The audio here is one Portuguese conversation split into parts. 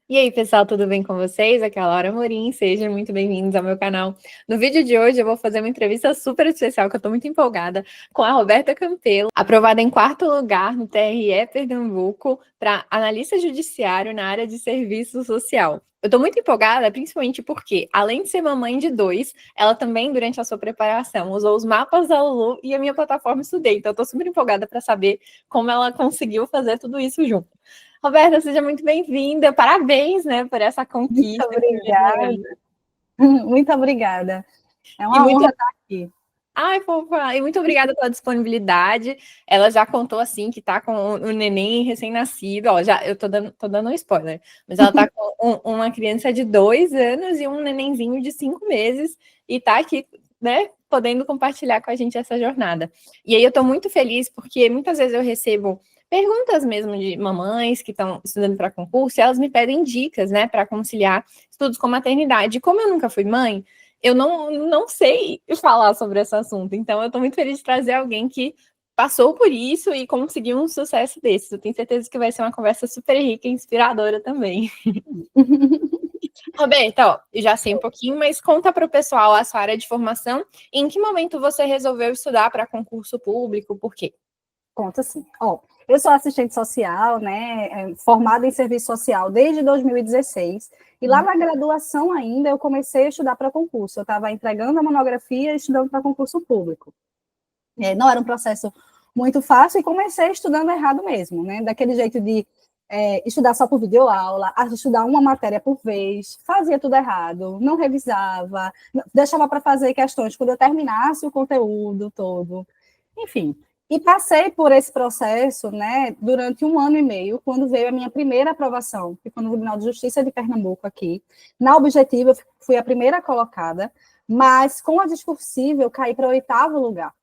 E aí, pessoal, tudo bem com vocês? Aqui é a Laura Amorim, sejam muito bem-vindos ao meu canal. No vídeo de hoje eu vou fazer uma entrevista super especial, que eu tô muito empolgada, com a Roberta Campelo, aprovada em 4º lugar no TRE Pernambuco para analista judiciário na área de serviço social. Eu tô muito empolgada, principalmente porque, além de ser mamãe de 2, ela também, durante a sua preparação, usou os mapas da Lulu e a minha plataforma Estudei. Então, eu tô super empolgada para saber como ela conseguiu fazer tudo isso junto. Roberta, seja muito bem-vinda. Parabéns, né, por essa Muito conquista. obrigada. Muito obrigada. É E uma muito, honra estar aqui. ai, fofa, e muito obrigada pela disponibilidade. Ela já contou assim que tá com um neném recém-nascido. Ó, já eu tô dando um spoiler, mas ela tá com uma criança de 2 anos e um nenenzinho de 5 meses e tá aqui, né, podendo compartilhar com a gente essa jornada. E aí eu tô muito feliz porque muitas vezes eu recebo perguntas mesmo de mamães que estão estudando para concurso, e elas me pedem dicas, né, para conciliar estudos com maternidade. E como eu nunca fui mãe, eu não sei falar sobre esse assunto. Então, eu estou muito feliz de trazer alguém que passou por isso e conseguiu um sucesso desses. Eu tenho certeza que vai ser uma conversa super rica e inspiradora também. Roberta, ó, eu já sei um pouquinho, mas conta para o pessoal a sua área de formação e em que momento você resolveu estudar para concurso público, por quê? Conta sim. Ó, eu sou assistente social, né, formada em serviço social desde 2016, e lá na graduação ainda eu comecei a estudar para concurso. Eu estava entregando a monografia e estudando para concurso público. Não era um processo muito fácil e comecei estudando errado mesmo, né, daquele jeito de estudar só por videoaula, estudar uma matéria por vez, fazia tudo errado, não revisava, deixava para fazer questões quando eu terminasse o conteúdo todo, enfim. E passei por esse processo, né, durante 1 ano e meio, quando veio a minha primeira aprovação, que foi no Tribunal de Justiça de Pernambuco aqui. Na objetiva, eu fui a primeira colocada, mas com a discursiva eu caí para o 8º lugar.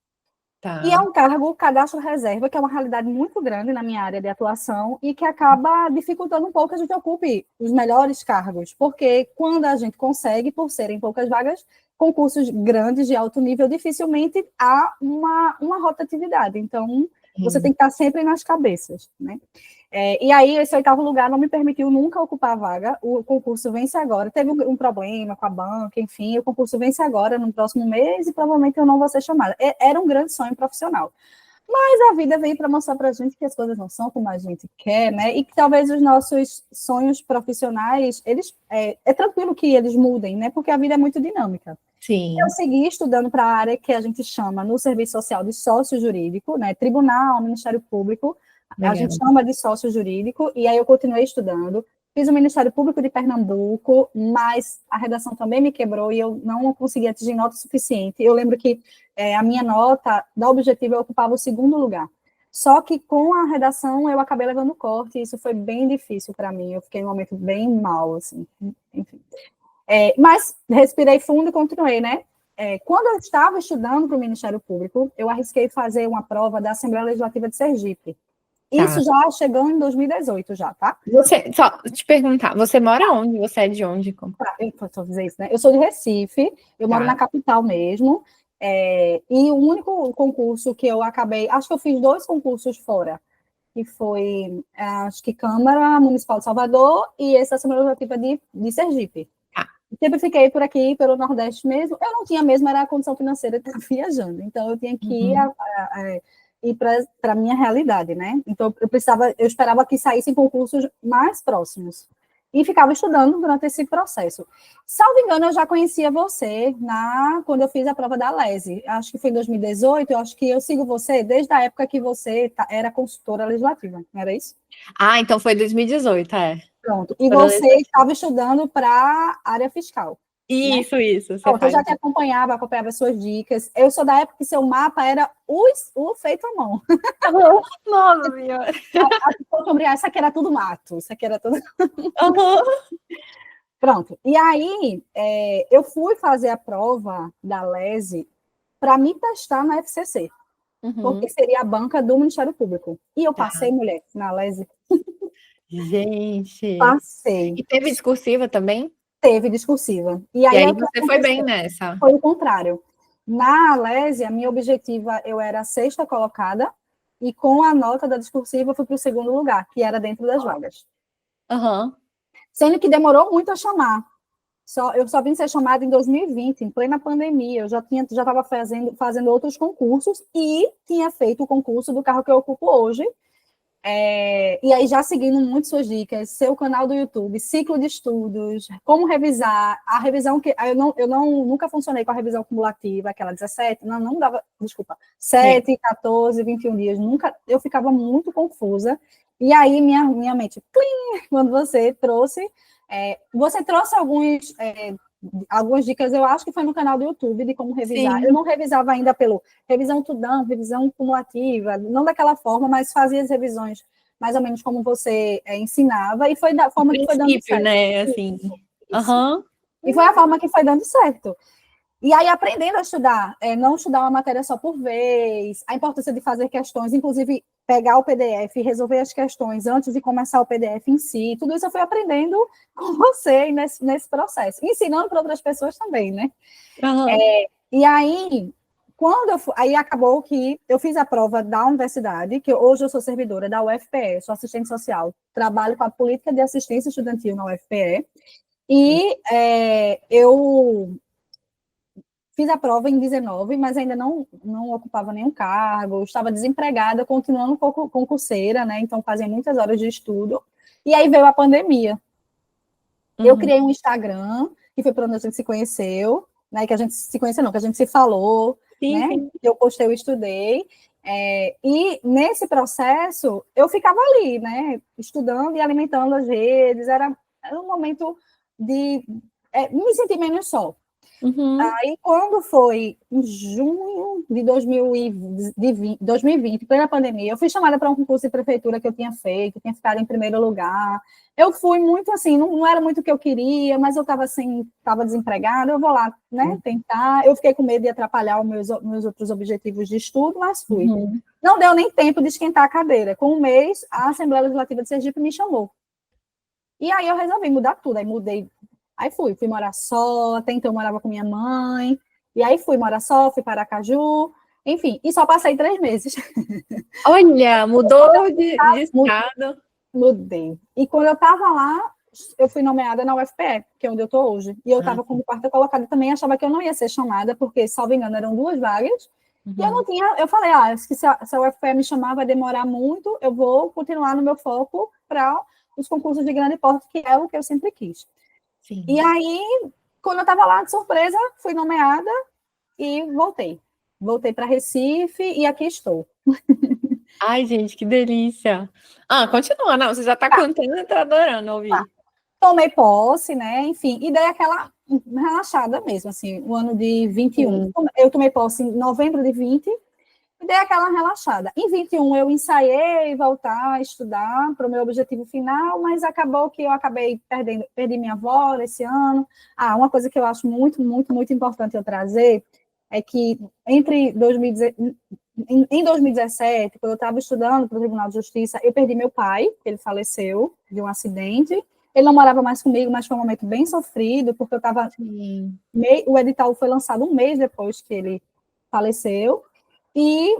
E é Tá. um cargo cadastro reserva, que é uma realidade muito grande na minha área de atuação e que acaba dificultando um pouco que a gente ocupe os melhores cargos, porque quando a gente consegue, por serem poucas vagas, concursos grandes de alto nível, dificilmente há uma rotatividade. Então, você tem que estar sempre nas cabeças, né? E aí, esse 8º lugar não me permitiu nunca ocupar a vaga. O concurso vence agora. Teve um problema com a banca, enfim, o concurso vence agora, no próximo mês, e provavelmente eu não vou ser chamada. Era um grande sonho profissional. Mas a vida veio para mostrar para a gente que as coisas não são como a gente quer, né? E que talvez os nossos sonhos profissionais, é tranquilo que eles mudem, né? Porque a vida é muito dinâmica. Sim. Eu segui estudando para a área que a gente chama no serviço social de sócio jurídico, né? Tribunal, Ministério Público, a gente Legal. chama de sócio jurídico, e aí eu continuei estudando. Fiz o Ministério Público de Pernambuco, mas a redação também me quebrou e eu não consegui atingir nota suficiente. Eu lembro que a minha nota da objetiva eu ocupava o 2º lugar. Só que com a redação eu acabei levando corte, e isso foi bem difícil para mim. Eu fiquei num momento bem mal, assim, enfim. Mas respirei fundo e continuei, né? Quando eu estava estudando para o Ministério Público, eu arrisquei fazer uma prova da Assembleia Legislativa de Sergipe. Tá. Isso já chegou em 2018, já, tá? Só te perguntar, você mora onde? Você é de onde? Eu posso dizer isso, né? Eu sou de Recife, eu moro Tá. na capital mesmo, e o único concurso que eu acabei, acho que eu fiz 2 concursos fora, que foi, acho que Câmara Municipal de Salvador e essa Assembleia Legislativa de Sergipe. Tá. Sempre fiquei por aqui, pelo Nordeste mesmo. Eu não tinha mesmo, era a condição financeira de estar viajando. Então, eu tinha que ir para a minha realidade, né? Então, eu esperava que saíssem concursos mais próximos. E ficava estudando durante esse processo. Salvo engano, eu já conhecia você quando eu fiz a prova da LESE. Acho que foi em 2018, eu acho que eu sigo você desde a época que você era consultora legislativa, não era isso? Ah, então foi 2018, é. Pronto. E você estava estudando para a área fiscal, né? Isso. Você Pronto, eu faz. já te acompanhava as suas dicas. Eu sou da época que seu mapa era o feito à mão. Nossa senhora. Isso aqui era tudo mato, isso aqui era tudo... Uhum. Pronto. E aí, eu fui fazer a prova da LESE para me testar na FCC, porque seria a banca do Ministério Público. E eu Tá. passei, mulher, na LESE. Gente. Passei. E teve discursiva também? Teve discursiva. E E aí, aí o que você foi bem aconteceu? nessa. Foi o contrário. Na Alésia, a minha objetiva, eu era a 6ª colocada, e com a nota da discursiva, eu fui para o 2º lugar, que era dentro das vagas. Aham. Sendo que demorou muito a chamar. Eu só vim ser chamada em 2020, em plena pandemia. Eu já estava fazendo outros concursos e tinha feito o concurso do cargo que eu ocupo hoje. E aí, já seguindo muito suas dicas, seu canal do YouTube, ciclo de estudos, como revisar, a revisão que eu nunca funcionei com a revisão cumulativa, aquela 17, não dava, desculpa, 7, 14, 21 dias, nunca, eu ficava muito confusa. E aí, minha mente, plim, quando você trouxe algumas dicas, eu acho que foi no canal do YouTube, de como revisar. Sim. Eu não revisava ainda pelo revisão tudão, revisão cumulativa, não daquela forma, mas fazia as revisões mais ou menos como você ensinava, e foi da forma que foi dando certo. Né? Assim. Isso. Uhum. E foi a forma que foi dando certo. E aí, aprendendo a estudar, não estudar uma matéria só por vez, a importância de fazer questões, inclusive pegar o PDF e resolver as questões antes de começar o PDF em si, tudo isso eu fui aprendendo com você nesse processo, ensinando para outras pessoas também, né? Uhum. E aí, aí acabou que eu fiz a prova da universidade, que hoje eu sou servidora da UFPE, sou assistente social, trabalho com a política de assistência estudantil na UFPE, e eu fiz a prova em 19, mas ainda não ocupava nenhum cargo, estava desempregada, continuando concurseira, né? Então fazia muitas horas de estudo. E aí veio a pandemia. Uhum. Eu criei um Instagram, que foi para onde a gente se conheceu, né? Que a gente se conheceu, não, que a gente se falou, sim, né? Sim. Eu postei, eu estudei. E nesse processo, eu ficava ali, né? Estudando e alimentando as redes. Era um momento de me sentir menos só. Uhum. Aí, quando foi em junho de 2020, plena pandemia, eu fui chamada para um concurso de prefeitura que eu tinha feito, tinha ficado em primeiro lugar. Eu fui muito assim, não era muito o que eu queria, mas eu estava assim, estava desempregada, eu vou lá, né, tentar. Eu fiquei com medo de atrapalhar os meus outros objetivos de estudo, mas fui. Uhum. Não deu nem tempo de esquentar a cadeira. Com um mês, a Assembleia Legislativa de Sergipe me chamou. E aí eu resolvi mudar tudo, aí mudei. Aí fui morar só, até então eu morava com minha mãe, e aí fui morar só, fui para Aracaju, enfim, e só passei 3 meses. Olha, mudou de estado. Mudei. E quando eu estava lá, eu fui nomeada na UFPE, que é onde eu estou hoje, e eu estava como quarta colocada também, achava que eu não ia ser chamada, porque, salvo engano, eram 2 vagas, e eu não tinha, eu falei, se a UFPE me chamar vai demorar muito, eu vou continuar no meu foco para os concursos de grande porte, que é o que eu sempre quis. Sim. E aí, quando eu estava lá, de surpresa, fui nomeada e voltei. Voltei para Recife e aqui estou. Ai, gente, que delícia. Continua, não, você já está contando, eu estou adorando ouvir. Tomei posse, né, enfim, e dei aquela relaxada mesmo, assim, o ano de 21. Eu tomei posse em novembro de 20, e dei aquela relaxada. Em 21, eu ensaiei voltar a estudar para o meu objetivo final, mas acabou que eu perdi minha avó esse ano. Uma coisa que eu acho muito, muito, muito importante eu trazer é que em 2017, quando eu estava estudando para o Tribunal de Justiça, eu perdi meu pai, ele faleceu de um acidente. Ele não morava mais comigo, mas foi um momento bem sofrido, porque eu estava... O edital foi lançado um mês depois que ele faleceu. E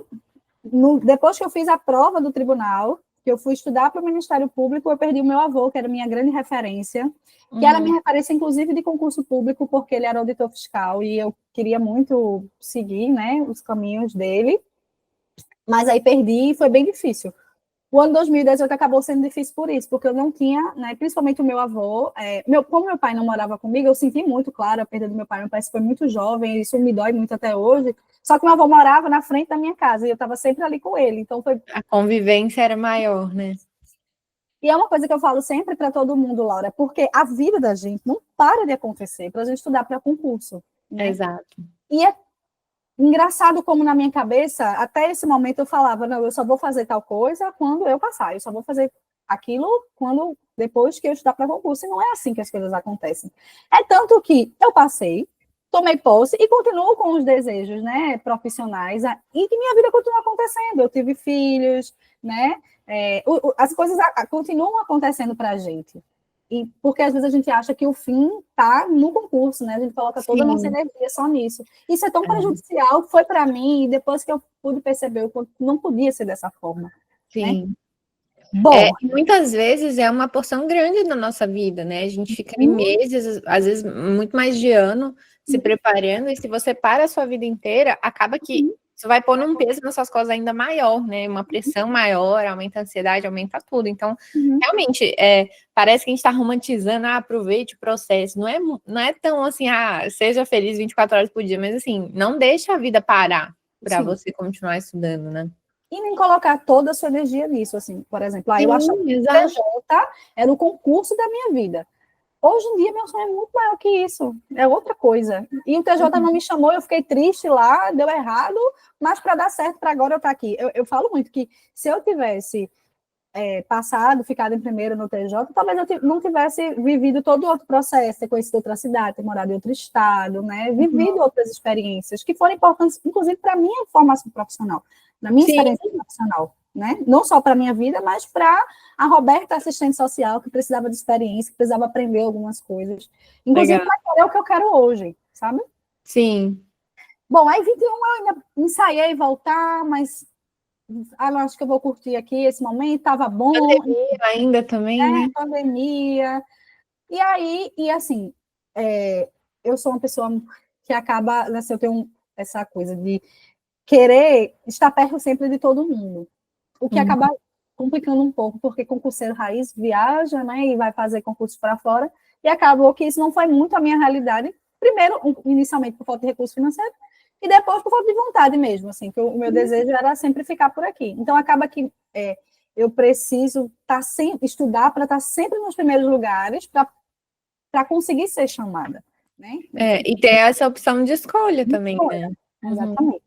depois que eu fiz a prova do tribunal, que eu fui estudar para o Ministério Público, eu perdi o meu avô, que era minha grande referência, que era minha referência, inclusive, de concurso público, porque ele era auditor fiscal, e eu queria muito seguir, né, os caminhos dele, mas aí perdi e foi bem difícil. O ano 2018 acabou sendo difícil por isso, porque eu não tinha, né, principalmente o meu avô, como meu pai não morava comigo, eu senti muito, claro, a perda do meu pai foi muito jovem, isso me dói muito até hoje, só que meu avô morava na frente da minha casa, e eu estava sempre ali com ele, então foi... A convivência era maior, né? E é uma coisa que eu falo sempre para todo mundo, Laura, porque a vida da gente não para de acontecer para a gente estudar para concurso, né? Exato. E é engraçado como na minha cabeça, até esse momento eu falava, não, eu só vou fazer tal coisa quando eu passar, eu só vou fazer aquilo depois que eu estudar para concurso, e não é assim que as coisas acontecem. É tanto que eu passei, tomei posse e continuo com os desejos, né, profissionais, e que minha vida continua acontecendo, eu tive filhos, né, as coisas continuam acontecendo para a gente. E porque às vezes a gente acha que o fim está no concurso, né? A gente coloca toda a nossa energia só nisso. Isso é tão prejudicial, foi para mim, e depois que eu pude perceber, eu não podia ser dessa forma. Sim. Né? Bom, Muitas vezes é uma porção grande da nossa vida, né? A gente fica em meses, às vezes muito mais de ano, se preparando, e se você para a sua vida inteira, acaba que isso vai pôr um peso nas suas costas ainda maior, né? Uma pressão maior, aumenta a ansiedade, aumenta tudo. Então, realmente, parece que a gente está romantizando, aproveite o processo. Não é tão assim, seja feliz 24 horas por dia, mas assim, não deixa a vida parar para sim. você continuar estudando, né? E nem colocar toda a sua energia nisso, assim, por exemplo, eu achava que o exato. TJ era o concurso da minha vida. Hoje em dia, meu sonho é muito maior que isso, é outra coisa. E o TJ não me chamou, eu fiquei triste lá, deu errado, mas para dar certo, para agora eu estar aqui. Eu falo muito que se eu tivesse passado, ficado em primeiro no TJ, talvez eu não tivesse vivido todo outro processo, ter conhecido outra cidade, ter morado em outro estado, né? Vivido outras experiências que foram importantes, inclusive para a minha formação profissional, na minha experiência profissional, né? Não só para a minha vida, mas para a Roberta, assistente social, que precisava de experiência, que precisava aprender algumas coisas, inclusive para querer o que eu quero hoje, sabe? Sim. Bom, aí 21 eu ainda ensaiei voltar, mas acho que eu vou curtir aqui esse momento, estava bom. Pandemia ainda também, né? Pandemia. E aí, assim, eu sou uma pessoa que acaba, assim, eu tenho essa coisa de querer estar perto sempre de todo mundo, o que acaba complicando um pouco, porque concurseiro raiz viaja, né, e vai fazer concurso para fora, e acabou que isso não foi muito a minha realidade, primeiro, inicialmente por falta de recurso financeiro, e depois por falta de vontade mesmo, assim, que o meu desejo era sempre ficar por aqui. Então, acaba que eu preciso estudar para estar sempre nos primeiros lugares, para conseguir ser chamada, né? E ter essa opção de escolha também, né? Exatamente.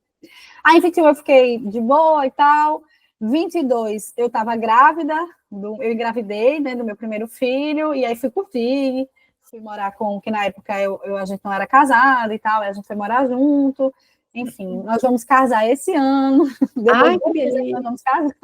Aí, 21, eu fiquei de boa e tal. 22, eu estava grávida, eu engravidei, né, do meu primeiro filho, e aí fui curtir, fui morar que na época a gente não era casado e tal, aí a gente foi morar junto. Enfim, nós vamos casar esse ano. Depois de 2 anos, nós vamos casar.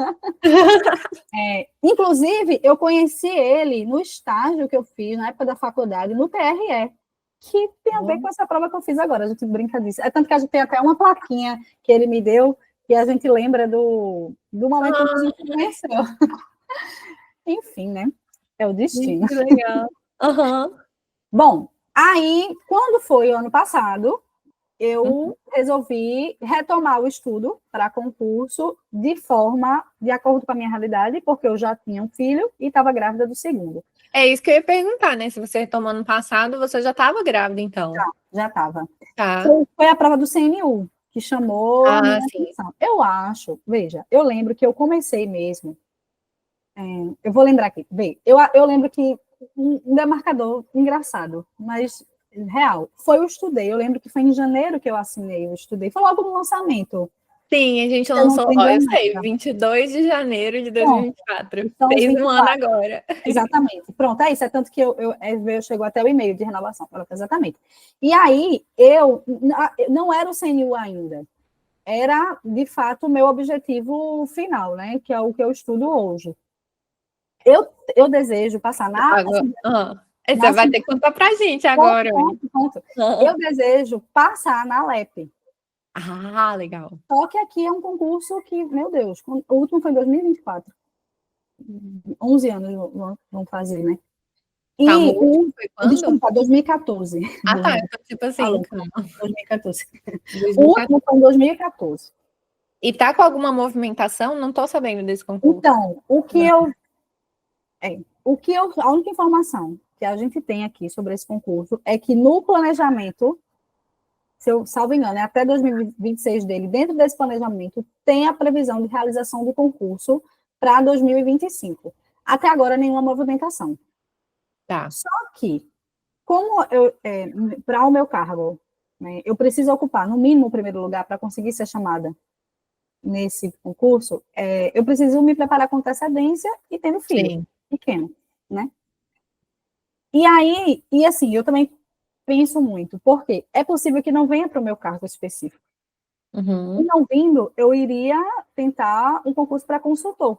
Inclusive, eu conheci ele no estágio que eu fiz, na época da faculdade, no TRE, que tem a ver com essa prova que eu fiz agora, a gente brinca disso. É tanto que a gente tem até uma plaquinha que ele me deu, que a gente lembra do momento que a gente se conheceu. Enfim, né? É o destino. Que legal. Bom, aí, quando foi o ano passado, eu resolvi retomar o estudo para concurso de acordo com a minha realidade, porque eu já tinha um filho e estava grávida do segundo. É isso que eu ia perguntar, né? Se você retomou no passado, você já estava grávida, então. Já estava. Tá. Foi a prova do CNU que chamou a minha atenção. Eu acho, veja, eu lembro que eu comecei mesmo. Eu vou lembrar aqui. Eu lembro que um demarcador engraçado, mas real. Foi o Estudei. Eu lembro que foi em janeiro que eu assinei o Estudei. Foi logo no lançamento. Sim, a gente lançou, eu sei, 22 de janeiro de 2024. Então, fez 24. Um ano agora. Exatamente. Pronto, é isso. É tanto que chegou até o e-mail de renovação. Exatamente. E aí, eu não era o CNU ainda. Era, de fato, o meu objetivo final, né? Que é o que eu estudo hoje. Eu desejo passar Você vai ter que contar pra gente agora. Ponto. Eu desejo passar na LEP. Ah, legal. Só que aqui é um concurso que, meu Deus, o último foi em 2024. 11 anos vão fazer, né? E tá, o último foi quando? Desculpa, 2014. Tá, então, tipo assim, 2014. O último foi em 2014. E tá com alguma movimentação? Não tô sabendo desse concurso. Então, a única informação que a gente tem aqui sobre esse concurso é que no planejamento, se eu salvo engano, até 2026 dele, dentro desse planejamento, tem a previsão de realização do concurso para 2025. Até agora, nenhuma movimentação. Tá. Só que, como para o meu cargo, né, eu preciso ocupar, no mínimo, o primeiro lugar para conseguir ser chamada nesse concurso, eu preciso me preparar com antecedência e tendo filho pequeno, né? E aí, assim, eu também penso muito, porque é possível que não venha para o meu cargo específico. E não vindo, eu iria tentar um concurso para consultor,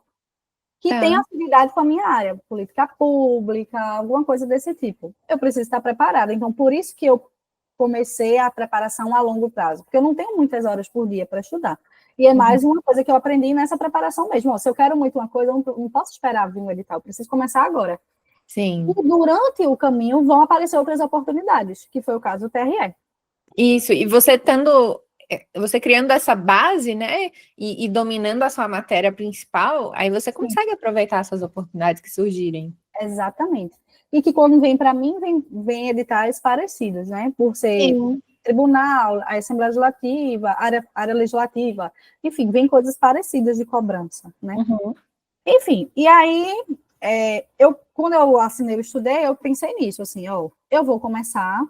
que tem afinidade com a minha área, política pública, alguma coisa desse tipo. Eu preciso estar preparada. Então, por isso que eu comecei a preparação a longo prazo, porque eu não tenho muitas horas por dia para estudar. E é mais uma coisa que eu aprendi nessa preparação mesmo. Ó, se eu quero muito uma coisa, eu não posso esperar vir um edital, eu preciso começar agora. Sim. E durante o caminho vão aparecer outras oportunidades, que foi o caso do TRE. Isso, e você criando essa base, né, e dominando a sua matéria principal, aí você consegue aproveitar essas oportunidades que surgirem. Exatamente. E que quando vem para mim, vem editais parecidos, né? Por ser Sim. tribunal, a Assembleia Legislativa, área legislativa, enfim, vem coisas parecidas de cobrança, né? Uhum. Enfim, e aí, quando eu assinei o Estudei, eu pensei nisso, assim, ó, eu vou começar,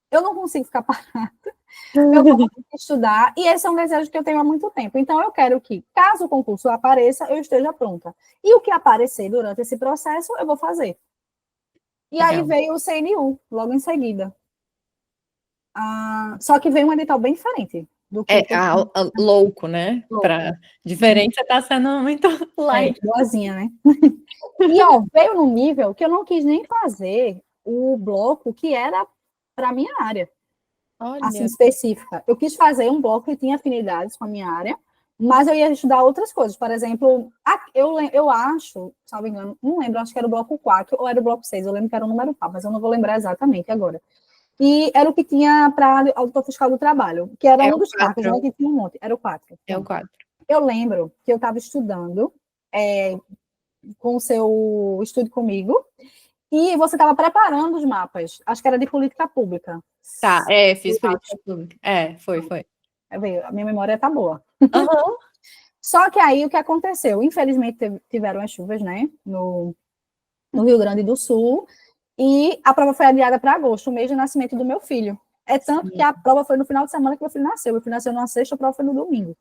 eu não consigo ficar parada, eu vou estudar, e esse é um desejo que eu tenho há muito tempo. Então, eu quero que, caso o concurso apareça, eu esteja pronta. E o que aparecer durante esse processo, eu vou fazer. E aí Legal. veio o CNU, logo em seguida. Só que veio um edital bem diferente do que... Louco, né? Louco. Para diferença está sendo muito light. Boazinha, né? E, ó, veio num nível que eu não quis nem fazer o bloco que era para minha área, assim, Olha. específica. Eu quis fazer um bloco que tinha afinidades com a minha área, mas eu ia estudar outras coisas. Por exemplo, eu acho, salvo engano, não lembro, acho que era o bloco 4 ou era o bloco 6, eu lembro que era o número par, mas eu não vou lembrar exatamente agora. E era o que tinha para auditor fiscal do trabalho, que era É um o dos cargos, né, 4. que tinha um monte, era o 4. É o 4. Eu lembro que eu estava estudando com o seu estudo comigo, e você estava preparando os mapas, acho que era de política pública. Tá, fiz política pública. Foi. A minha memória está boa. Uhum. Só que aí o que aconteceu? Infelizmente tiveram as chuvas, né, no Rio Grande do Sul, e a prova foi adiada para agosto, o mês de nascimento do meu filho. É tanto que a prova foi no final de semana que meu filho nasceu. Meu filho nasceu numa sexta, a prova foi no domingo.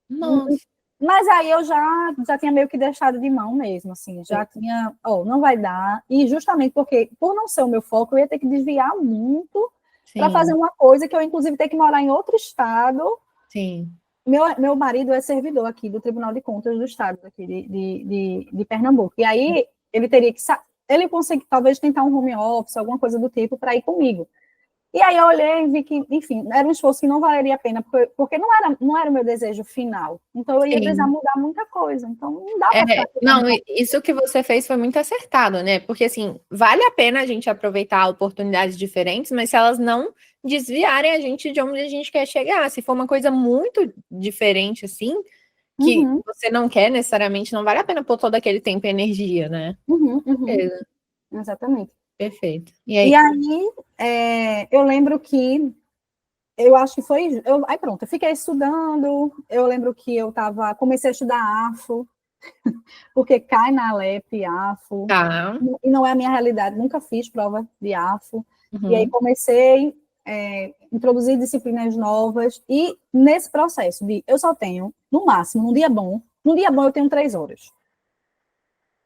Nossa. Mas aí eu já tinha meio que deixado de mão mesmo, assim, já tinha, não vai dar. E justamente porque, por não ser o meu foco, eu ia ter que desviar muito para fazer uma coisa que eu, inclusive, ter que morar em outro estado. Sim. Meu marido é servidor aqui do Tribunal de Contas do Estado, aqui de Pernambuco. E aí ele teria que ele conseguir talvez tentar um home office, alguma coisa do tipo, para ir comigo. E aí eu olhei e vi que, enfim, era um esforço que não valeria a pena, porque não era o meu desejo final. Então eu ia precisar mudar muita coisa. Então não dá para ficar... Não, isso que você fez foi muito acertado, né? Porque, assim, vale a pena a gente aproveitar oportunidades diferentes, mas se elas não desviarem a gente de onde a gente quer chegar. Se for uma coisa muito diferente, assim, que você não quer necessariamente, não vale a pena pôr todo aquele tempo e energia, né? Exatamente. Perfeito. E aí eu lembro que eu acho que foi... aí pronto, eu fiquei estudando, eu lembro que comecei a estudar AFO, porque cai na Alep, AFO, e não é a minha realidade, nunca fiz prova de AFO, e aí comecei a introduzir disciplinas novas, e nesse processo eu só tenho, no máximo, num dia bom eu tenho 3 horas.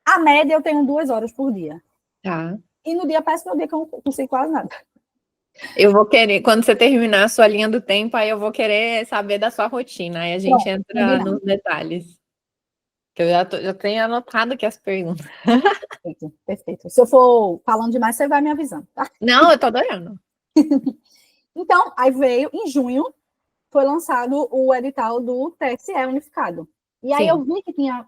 A média eu tenho 2 horas por dia. Tá. E no dia péssimo é o dia que eu não consigo quase nada. Eu vou querer, quando você terminar a sua linha do tempo, aí eu vou querer saber da sua rotina, aí a gente entra nos detalhes. Que eu já tenho anotado aqui as perguntas. Perfeito. Se eu for falando demais, você vai me avisando, tá? Não, eu tô adorando. Então, aí veio, em junho, foi lançado o edital do TSE unificado. E aí eu vi que tinha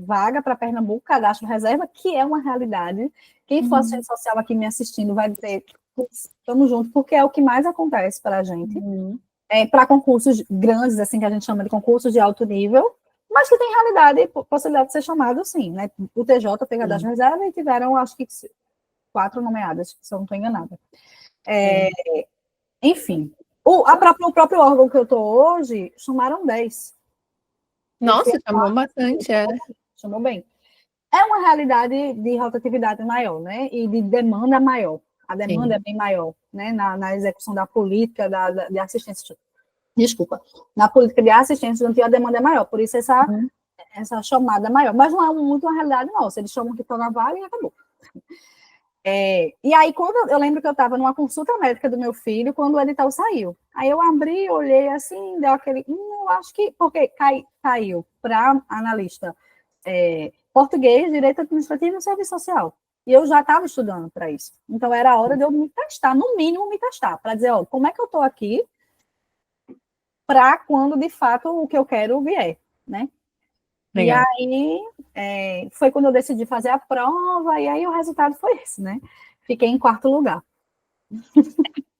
vaga para Pernambuco, cadastro reserva, que é uma realidade. Quem for assistente social aqui me assistindo vai dizer, estamos juntos, porque é o que mais acontece para a gente. Para concursos grandes, assim, que a gente chama de concursos de alto nível, mas que tem realidade e possibilidade de ser chamado, sim, né? O TJ tem cadastro reserva e tiveram, acho que 4 nomeadas, se eu não estou enganada. Enfim, o próprio órgão que eu estou hoje, chamaram 10. Nossa, chamou bastante, Chamou bem. É uma realidade de rotatividade maior, né? E de demanda maior. A demanda é bem maior, né? Na execução da política de assistência. Desculpa. Na política de assistência estudantil, a demanda é maior. Por isso, essa chamada é maior. Mas não é muito uma realidade nossa. Eles chamam que estão na vaga e acabou. E aí, quando eu lembro que eu estava numa consulta médica do meu filho, quando o edital saiu. Aí eu abri, olhei assim, deu aquele... eu acho que... Porque caiu para analista português, direito administrativo e serviço social. E eu já estava estudando para isso. Então, era a hora de eu me testar, no mínimo me testar, para dizer, como é que eu estou aqui? para quando, de fato, o que eu quero vier, né? E Legal. aí, foi quando eu decidi fazer a prova, e aí o resultado foi esse, né? Fiquei em quarto lugar.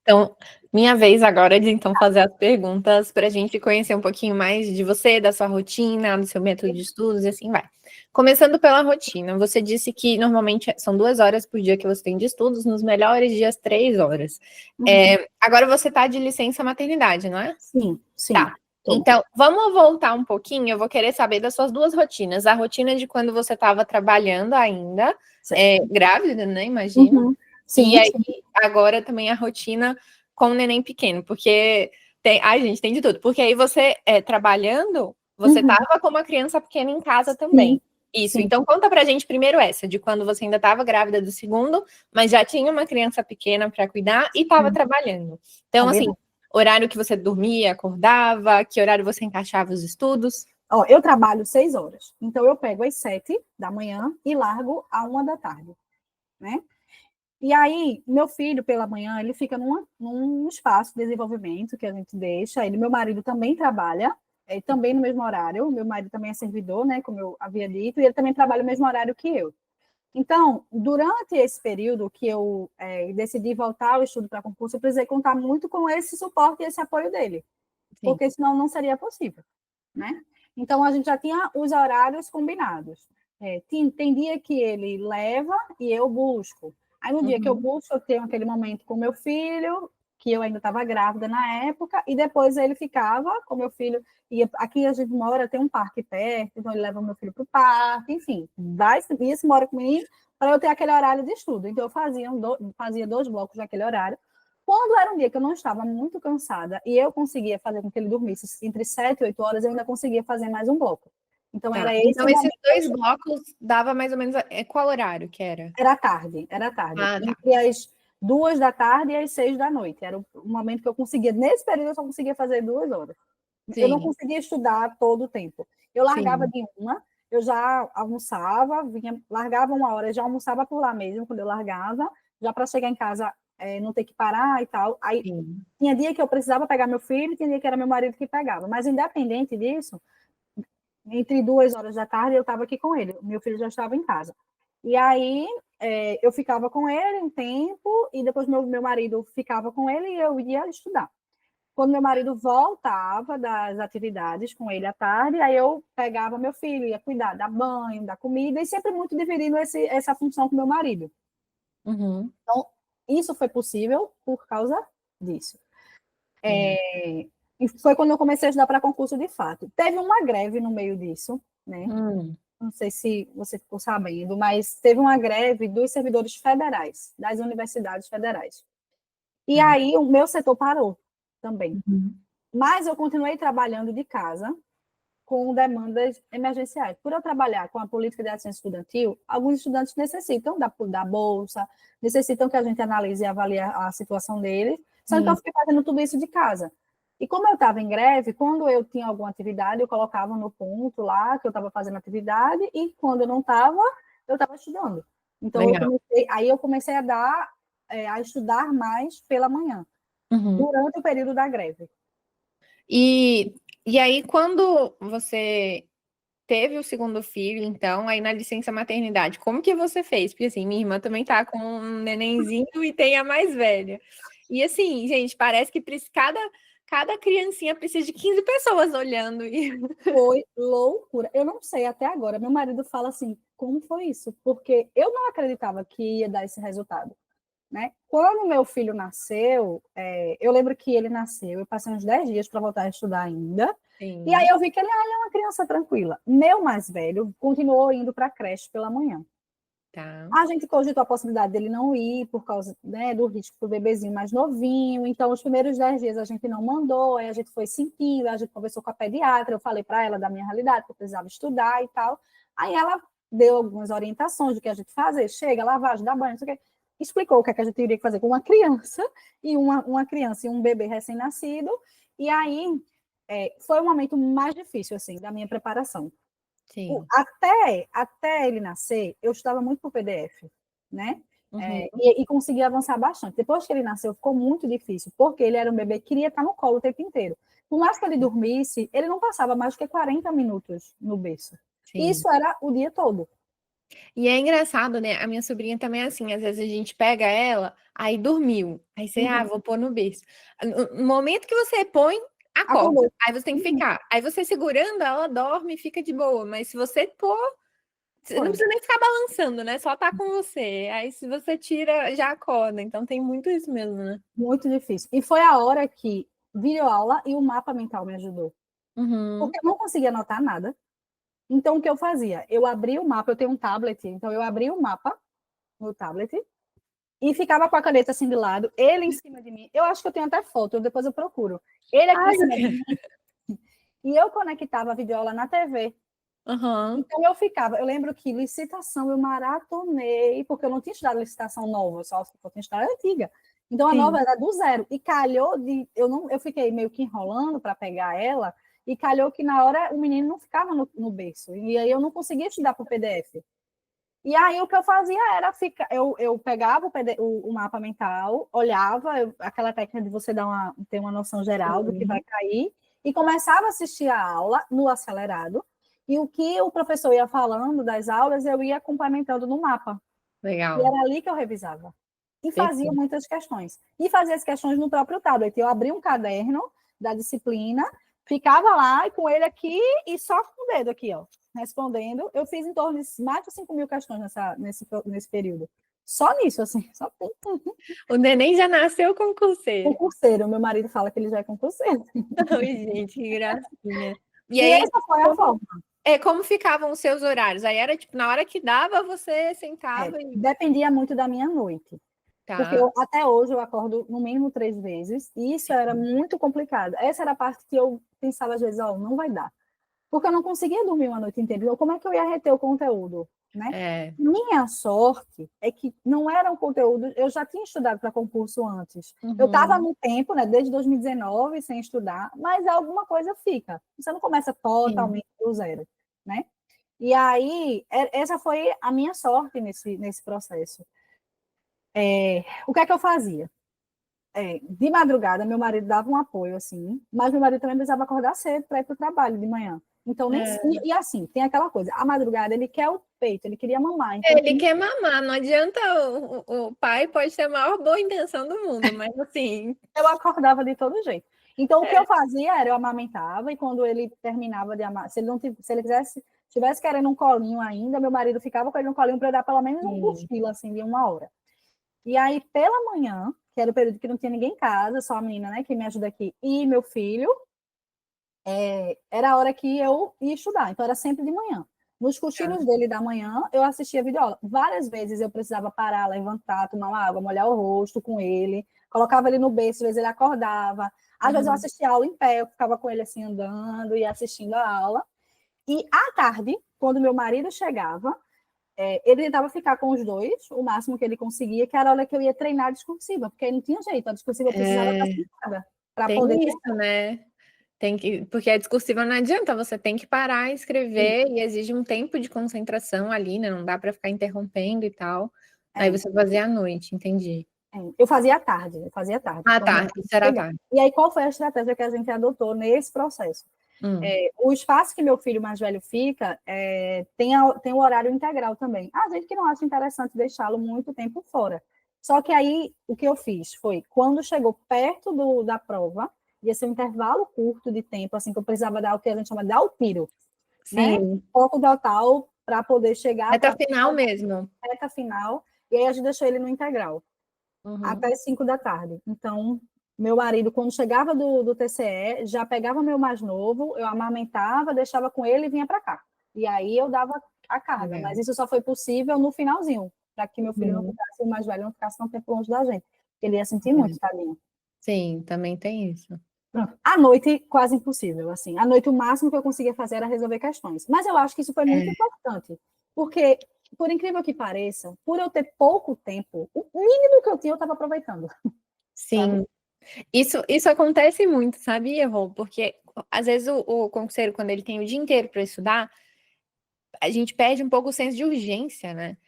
Então, minha vez agora de então fazer as perguntas para a gente conhecer um pouquinho mais de você, da sua rotina, do seu método de estudos e assim vai. Começando pela rotina, você disse que normalmente são 2 horas por dia que você tem de estudos, nos melhores dias 3 horas. Agora você está de licença maternidade, não é? Sim, sim. Tá. Tô. Então, vamos voltar um pouquinho. Eu vou querer saber das suas duas rotinas. A rotina de quando você estava trabalhando ainda, Certo. grávida, né? Imagino. Uhum. E Sim, aí, sim. agora também a rotina com o neném pequeno, porque tem, ai, gente, tem de tudo. Porque aí você, trabalhando, você Uhum. estava com uma criança pequena em casa também. Sim, Isso. sim. Então, conta pra gente primeiro essa, de quando você ainda estava grávida do segundo, mas já tinha uma criança pequena para cuidar e estava trabalhando. É Então, assim, verdade. horário que você dormia, acordava, que horário você encaixava os estudos? Ó, eu trabalho 6 horas. Então, eu pego às 7 da manhã e largo à 1 da tarde, né? E aí, meu filho, pela manhã, ele fica num espaço de desenvolvimento que a gente deixa. Ele, meu marido também trabalha, também no mesmo horário. Meu marido também é servidor, né, como eu havia dito, e ele também trabalha no mesmo horário que eu. Então, durante esse período que eu decidi voltar ao estudo para concurso, eu precisei contar muito com esse suporte e esse apoio dele, Sim. porque senão não seria possível, né? Então, a gente já tinha os horários combinados. Tem dia que ele leva e eu busco. Aí, no dia que eu Uhum. busco, eu tenho aquele momento com meu filho, que eu ainda estava grávida na época, e depois ele ficava com meu filho. E aqui a gente mora, tem um parque perto, então ele leva o meu filho para o parque, enfim, ia se mora comigo para eu ter aquele horário de estudo. Então, eu fazia 2 blocos naquele horário. Quando era um dia que eu não estava muito cansada e eu conseguia fazer com que ele dormisse entre 7 e 8 horas, eu ainda conseguia fazer mais um bloco. Então, Tá. era esse Então, o esses momento que eu 2 blocos dava mais ou menos. Qual horário que era? Era tarde, era tarde. Ah, tá. Entre as 2 da tarde e as 6 da noite. Era o momento que eu conseguia. Nesse período, eu só conseguia fazer 2 horas. Eu não Sim, conseguia estudar todo o tempo. Eu largava sim, de uma, eu já almoçava, largava 1 hora, já almoçava por lá mesmo, quando eu largava, já para chegar em casa, não ter que parar e tal. Aí sim. tinha dia que eu precisava pegar meu filho, tinha dia que era meu marido que pegava. Mas independente disso, entre 2 horas da tarde eu estava aqui com ele. Meu filho já estava em casa. E aí eu ficava com ele um tempo e depois meu marido ficava com ele e eu ia estudar. Quando meu marido voltava das atividades com ele à tarde, aí eu pegava meu filho, ia cuidar, dar banho, dar comida, e sempre muito dividindo essa função com meu marido. Uhum, Então, isso foi possível por causa disso. sim. E foi quando eu comecei a estudar para concurso de fato. Teve uma greve no meio disso, né? Hum, Não sei se você ficou sabendo, mas teve uma greve dos servidores federais, das universidades federais. E tá. aí o meu setor parou também. Uhum, Mas eu continuei trabalhando de casa com demandas emergenciais. Por eu trabalhar com a política de assistência estudantil, alguns estudantes necessitam da bolsa, necessitam que a gente analise e avalie a situação deles, só que eu sim. fiquei fazendo tudo isso de casa. E como eu estava em greve, quando eu tinha alguma atividade, eu colocava no ponto lá que eu estava fazendo atividade, e quando eu estava estudando. Então, Legal. aí eu comecei a estudar mais pela manhã, Uhum. durante o período da greve. E, e aí, quando você teve o segundo filho, então, aí na licença maternidade, como que você fez? Porque assim, minha irmã também tá com um nenenzinho e tem a mais velha. E assim, gente, parece que cada criancinha precisa de 15 pessoas olhando. E... Foi loucura. Eu não sei até agora. Meu marido fala assim: como foi isso? Porque eu não acreditava que ia dar esse resultado, né? Quando meu filho nasceu, eu lembro que ele nasceu, eu passei uns 10 dias para voltar a estudar ainda. E aí Sim, eu vi que ele é uma criança tranquila. Meu mais velho continuou indo para a creche pela manhã. tá. A gente cogitou a possibilidade dele não ir por causa, né, do risco do bebezinho mais novinho. Então, os primeiros 10 dias a gente não mandou, aí a gente foi sentindo, a gente conversou com a pediatra, eu falei para ela da minha realidade, que eu precisava estudar e tal. Aí ela deu algumas orientações do que a gente fazer, chega, lavagem, dá banho, não sei o quê. Explicou o que, é que a gente teria que fazer com uma criança uma criança e um bebê recém-nascido. E aí foi o momento mais difícil assim da minha preparação, Sim. até ele nascer, eu estudava muito por PDF, né? Uhum. E consegui avançar bastante. Depois que ele nasceu, ficou muito difícil, porque ele era um bebê que queria estar no colo o tempo inteiro. Por mais que ele dormisse, ele não passava mais do que 40 minutos no berço. Sim. Isso era o dia todo. E é engraçado, né? A minha sobrinha também é assim, às vezes a gente pega ela, aí dormiu, aí você, vou pôr no berço. No momento que você põe, acorda. Acordou. Aí você tem que ficar. Aí você segurando, ela dorme e fica de boa. Mas se você pôr, você não precisa nem ficar balançando, né? Só tá com você. Aí se você tira, já acorda. Então tem muito isso mesmo, né? Muito difícil. E foi a hora que videoaula e o mapa mental me ajudou. Uhum. Porque eu não conseguia anotar nada. Então, o que eu fazia? Eu abria o mapa, eu tenho um tablet, então eu abria o mapa no tablet e ficava com a caneta assim de lado, ele em cima de mim. Eu acho que eu tenho até foto, depois eu procuro. Ele aqui em cima de mim. E eu conectava a videoaula na TV. Uhum. Então eu ficava, eu lembro que licitação eu maratonei, porque eu não tinha estudado licitação nova, só eu tinha estudado antiga. Então a nova era do zero. E calhou de. Eu fiquei meio que enrolando para pegar ela, e calhou que na hora o menino não ficava no berço. E aí eu não conseguia estudar por PDF. E aí o que eu fazia era ficar, eu pegava o mapa mental, olhava, aquela técnica de você ter uma noção geral do que vai cair, e começava a assistir a aula no acelerado, e o que o professor ia falando das aulas, eu ia complementando no mapa. Legal. E era ali que eu revisava. E fazia muitas questões. E fazia as questões no próprio tablet. Eu abria um caderno da disciplina, ficava lá e com ele aqui e só com o dedo aqui, ó, respondendo. Eu fiz em torno de mais de 5 mil questões nesse período. Só nisso, assim. Só... O neném já nasceu concurseiro. Concurseiro. Meu marido fala que ele já é concurseiro. Ai, gente, que gracinha. E aí, essa foi a forma. Como ficavam os seus horários? Aí era tipo, na hora que dava, você sentava e. Dependia muito da minha noite. Tá. Porque até hoje eu acordo no mínimo 3 vezes, e isso era muito complicado. Essa era a parte que eu pensava às vezes, não vai dar. Porque eu não conseguia dormir uma noite inteira. Então, como é que eu ia reter o conteúdo? Né? Minha sorte é que não era um conteúdo. Eu já tinha estudado para concurso antes. Eu estava no tempo, né, desde 2019, sem estudar, mas alguma coisa fica. Você não começa totalmente do zero. Né? E aí, essa foi a minha sorte nesse processo. O que é que eu fazia? De madrugada, meu marido dava um apoio, assim, mas meu marido também precisava acordar cedo para ir para o trabalho de manhã. Então, e assim, tem aquela coisa, a madrugada ele quer o peito, ele queria mamar. Então, ele quer mamar, não adianta, o pai pode ter a maior boa intenção do mundo, mas assim... Eu acordava de todo jeito. Então, o que eu fazia era, eu amamentava, e quando ele terminava de amar, se ele tivesse querendo um colinho ainda, meu marido ficava com ele no colinho para dar pelo menos um cochilo, assim, de 1 hora. E aí, pela manhã, que era o período que não tinha ninguém em casa, só a menina, né, que me ajuda aqui, e meu filho, era a hora que eu ia estudar, então era sempre de manhã. Nos cochilos dele da manhã, eu assistia videoaula. Várias vezes eu precisava parar, levantar, tomar uma água, molhar o rosto com ele, colocava ele no berço, às vezes ele acordava. Às vezes eu assistia a aula em pé, eu ficava com ele assim andando e assistindo a aula. E à tarde, quando meu marido chegava, ele tentava ficar com os dois, o máximo que ele conseguia, que era a hora que eu ia treinar a discursiva, porque aí não tinha jeito, a discursiva eu precisava estar sentada para poder... isso, né? Porque a discursiva não adianta, você tem que parar e escrever, e exige um tempo de concentração ali, né? Não dá para ficar interrompendo e tal. Aí você fazia à noite, entendi. Eu fazia à tarde, Ah, tá, isso era à tarde. E aí, qual foi a estratégia que a gente adotou nesse processo? O espaço que meu filho mais velho fica tem o horário integral também. A gente que não acha interessante deixá-lo muito tempo fora. Só que aí, o que eu fiz foi, quando chegou perto da prova, ia ser um intervalo curto de tempo, assim, que eu precisava dar o que a gente chama de dar o tiro. Sim. Né? Foco total para poder chegar... Reta final mesmo. Reta final. E aí a gente deixou ele no integral. Até 5 da tarde. Então, meu marido, quando chegava do TCE, já pegava meu mais novo, eu amamentava, deixava com ele e vinha para cá. E aí eu dava a carga. Mas isso só foi possível no finalzinho, para que meu filho não ficasse, o mais velho não ficasse tão tempo longe da gente. Ele ia sentir muito, tadinho. Sim, também tem isso. Pronto. À noite, quase impossível. Assim. À noite, o máximo que eu conseguia fazer era resolver questões. Mas eu acho que isso foi muito importante, porque, por incrível que pareça, por eu ter pouco tempo, o mínimo que eu tinha, eu estava aproveitando. Sim. Isso acontece muito, sabia, Rô? Porque, às vezes, o concurseiro, quando ele tem o dia inteiro para estudar, a gente perde um pouco o senso de urgência, né?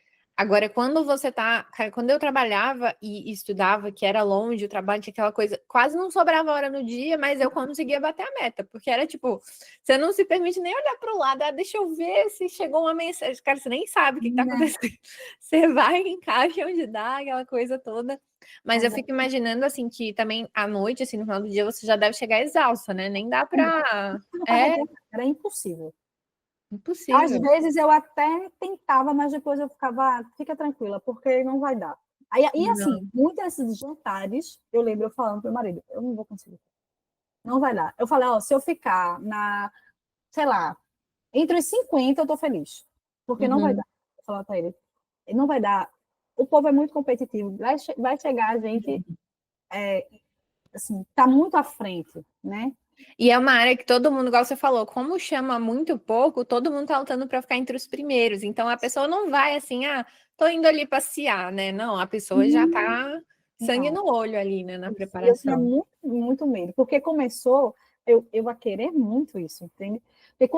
Agora, quando você tá. Cara, quando eu trabalhava e estudava, que era longe, o trabalho tinha aquela coisa, quase não sobrava hora no dia, mas eu conseguia bater a meta, porque era tipo, você não se permite nem olhar para o lado, deixa eu ver se chegou uma mensagem. Cara, você nem sabe o que tá Né? acontecendo. Você vai, encaixa onde dá, aquela coisa toda. Mas eu Mas fico imaginando, assim, que também à noite, assim, no final do dia, você já deve chegar exausta, né? Nem dá pra. É era impossível. Às impossível. vezes eu até tentava, mas depois eu ficava, fica tranquila, porque não vai dar. Aí, e assim, Não. muitos desses jantares, eu lembro eu falando pro meu marido, eu não vou conseguir. Não vai dar. Eu falei, ó, se eu ficar sei lá, entre os 50 eu tô feliz. Porque não vai Uhum. dar. Eu falava pra ele, não vai dar. O povo é muito competitivo. Vai chegar a gente, assim, tá muito à frente, né? E é uma área que todo mundo, igual você falou, como chama muito pouco, todo mundo tá lutando para ficar entre os primeiros. Então a pessoa não vai assim, tô indo ali passear, né? Não, a pessoa já tá sangue Não. no olho ali, né, na Isso. Eu tinha preparação. muito, muito medo, porque começou eu a querer muito isso, entende? Porque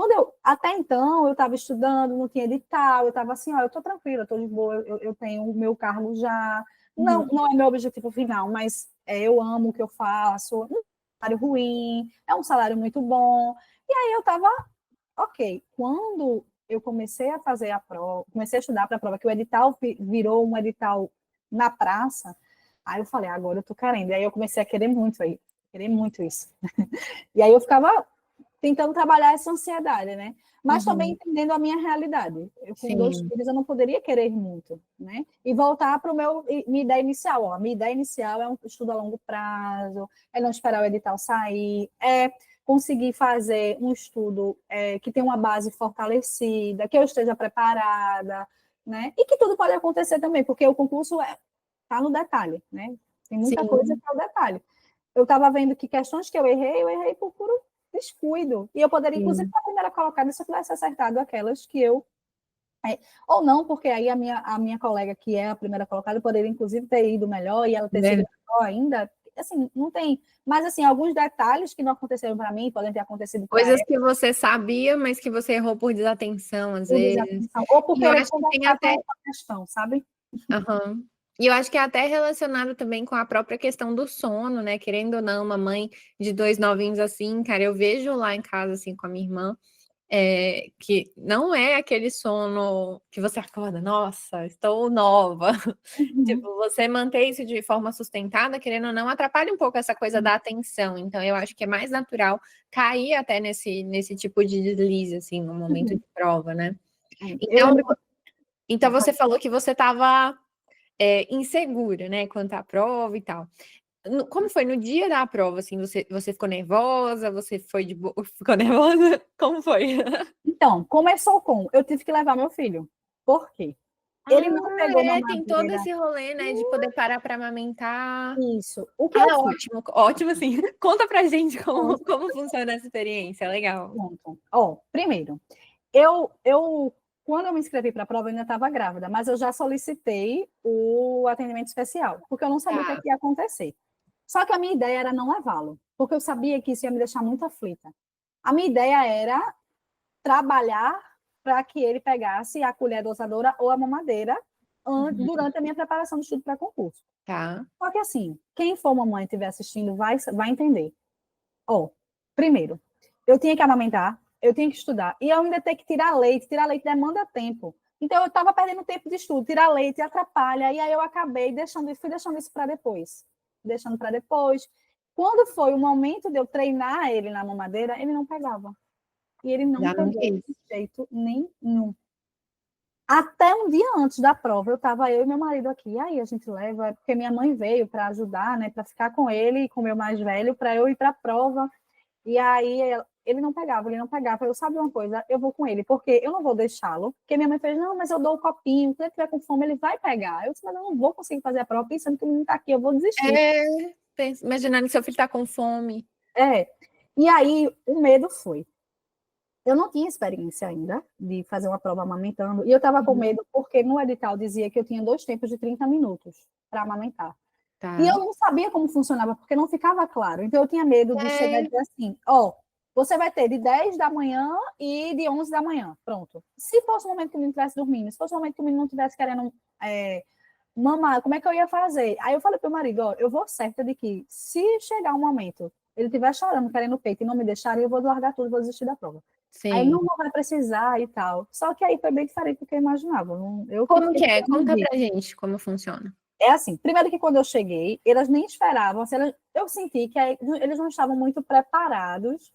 até então, eu estava estudando, não tinha edital, eu estava assim, ó, eu estou tranquila, eu estou de boa, eu tenho o meu cargo já, Uhum. não é meu objetivo final, mas eu amo o que eu faço, não é um salário ruim, é um salário muito bom, e aí eu estava, ok, quando eu comecei a fazer a prova, comecei a estudar para a prova, que o edital virou um edital na praça. Aí eu falei, agora eu tô querendo. E aí eu comecei a querer muito isso. E aí eu ficava tentando trabalhar essa ansiedade, né? Mas também Uhum. entendendo a minha realidade. Eu com 2 Sim, filhos eu não poderia querer muito, né? E voltar para minha ideia inicial. Ó. A minha ideia inicial é um estudo a longo prazo, é não esperar o edital sair, é conseguir fazer um estudo que tenha uma base fortalecida, que eu esteja preparada, né? E que tudo pode acontecer também, porque o concurso tá no detalhe, né? Tem muita coisa sim, que é o detalhe. Eu estava vendo que questões que eu errei por puro descuido. E eu poderia, inclusive, sim. na primeira colocada, se eu tivesse acertado aquelas que eu. Ou não, porque aí a minha colega, que é a primeira colocada, poderia, inclusive, ter ido melhor e ela ter sido Né? melhor ainda. Assim, não tem. Mas, assim, alguns detalhes que não aconteceram para mim podem ter acontecido para Coisas ela, que você sabia, mas que você errou por desatenção, às por vezes. desatenção. Ou por E eu querer acho que tem conversar com até. outra questão, sabe? Aham. E eu acho que é até relacionado também com a própria questão do sono, né? Querendo ou não, uma mãe de dois novinhos assim, cara, eu vejo lá em casa, assim, com a minha irmã, que não é aquele sono que você acorda, nossa, estou nova. Uhum. Tipo, você manter isso de forma sustentada, querendo ou não, atrapalha um pouco essa coisa da atenção. Então, eu acho que é mais natural cair até nesse tipo de deslize, assim, no momento de Uhum. prova, né? Eu Então, lembro que. então você falou que você estava insegura, né, quanto à prova e tal. Como foi no dia da prova, assim, você ficou nervosa, você foi de boa, ficou nervosa? Como foi? Então, começou com. Eu tive que levar meu filho. Por quê? Ele Ah, não pegou tem todo mamadeira. esse rolê, né, de poder parar para amamentar. Isso. O que eu Ah, fiz? ótimo, ótimo, assim. Conta pra gente como funciona essa experiência, legal. Pronto. Ó, primeiro, quando eu me inscrevi para a prova, eu ainda estava grávida, mas eu já solicitei o atendimento especial, porque eu não sabia o Tá. que ia acontecer. Só que a minha ideia era não levá-lo, porque eu sabia que isso ia me deixar muito aflita. A minha ideia era trabalhar para que ele pegasse a colher dosadora ou a mamadeira Uhum. durante a minha preparação do estudo para concurso. Tá. Só que assim, quem for mamãe e estiver assistindo vai entender. Ó, primeiro, eu tinha que amamentar, eu tinha que estudar, e eu ainda tenho que tirar leite demanda tempo. Então eu estava perdendo tempo de estudo, tirar leite atrapalha, e aí eu acabei fui deixando isso para depois. Deixando para depois. Quando foi o momento de eu treinar ele na mamadeira, ele não pegava. E ele não Já não pegou quis. de jeito nenhum. Até um dia antes da prova, eu e meu marido aqui. E aí a gente leva, porque minha mãe veio para ajudar, né, para ficar com ele e com o meu mais velho, para eu ir para a prova. E aí ele não pegava, ele não pegava. Eu, sabe uma coisa? Eu vou com ele, porque eu não vou deixá-lo. Porque minha mãe fez, não, mas eu dou o copinho, se ele tiver com fome, ele vai pegar. Eu disse, mas eu não vou conseguir fazer a prova pensando que ele não está aqui, eu vou desistir. Imaginando que seu filho tá com fome. É. E aí o medo foi. Eu não tinha experiência ainda de fazer uma prova amamentando, e eu estava com Uhum. medo porque no edital dizia que eu tinha 2 tempos de 30 minutos para amamentar. E Tá. eu não sabia como funcionava, porque não ficava claro. Então eu tinha medo de chegar e É, dizer assim, ó, você vai ter de 10 da manhã e de 11 da manhã, pronto. Se fosse o momento que o menino estivesse dormindo, se fosse o momento que o menino não estivesse querendo mamar, como é que eu ia fazer? Aí eu falei pro meu marido, ó, eu vou certa de que se chegar um momento, ele estiver chorando, querendo peito e não me deixar, eu vou largar tudo, vou desistir da prova. Aí Sim. não vai precisar e tal. Só que aí foi bem diferente do que eu imaginava. Eu Como que é? Conta pra gente como funciona. É assim, primeiro que quando eu cheguei, elas nem esperavam, assim, eu senti que eles não estavam muito preparados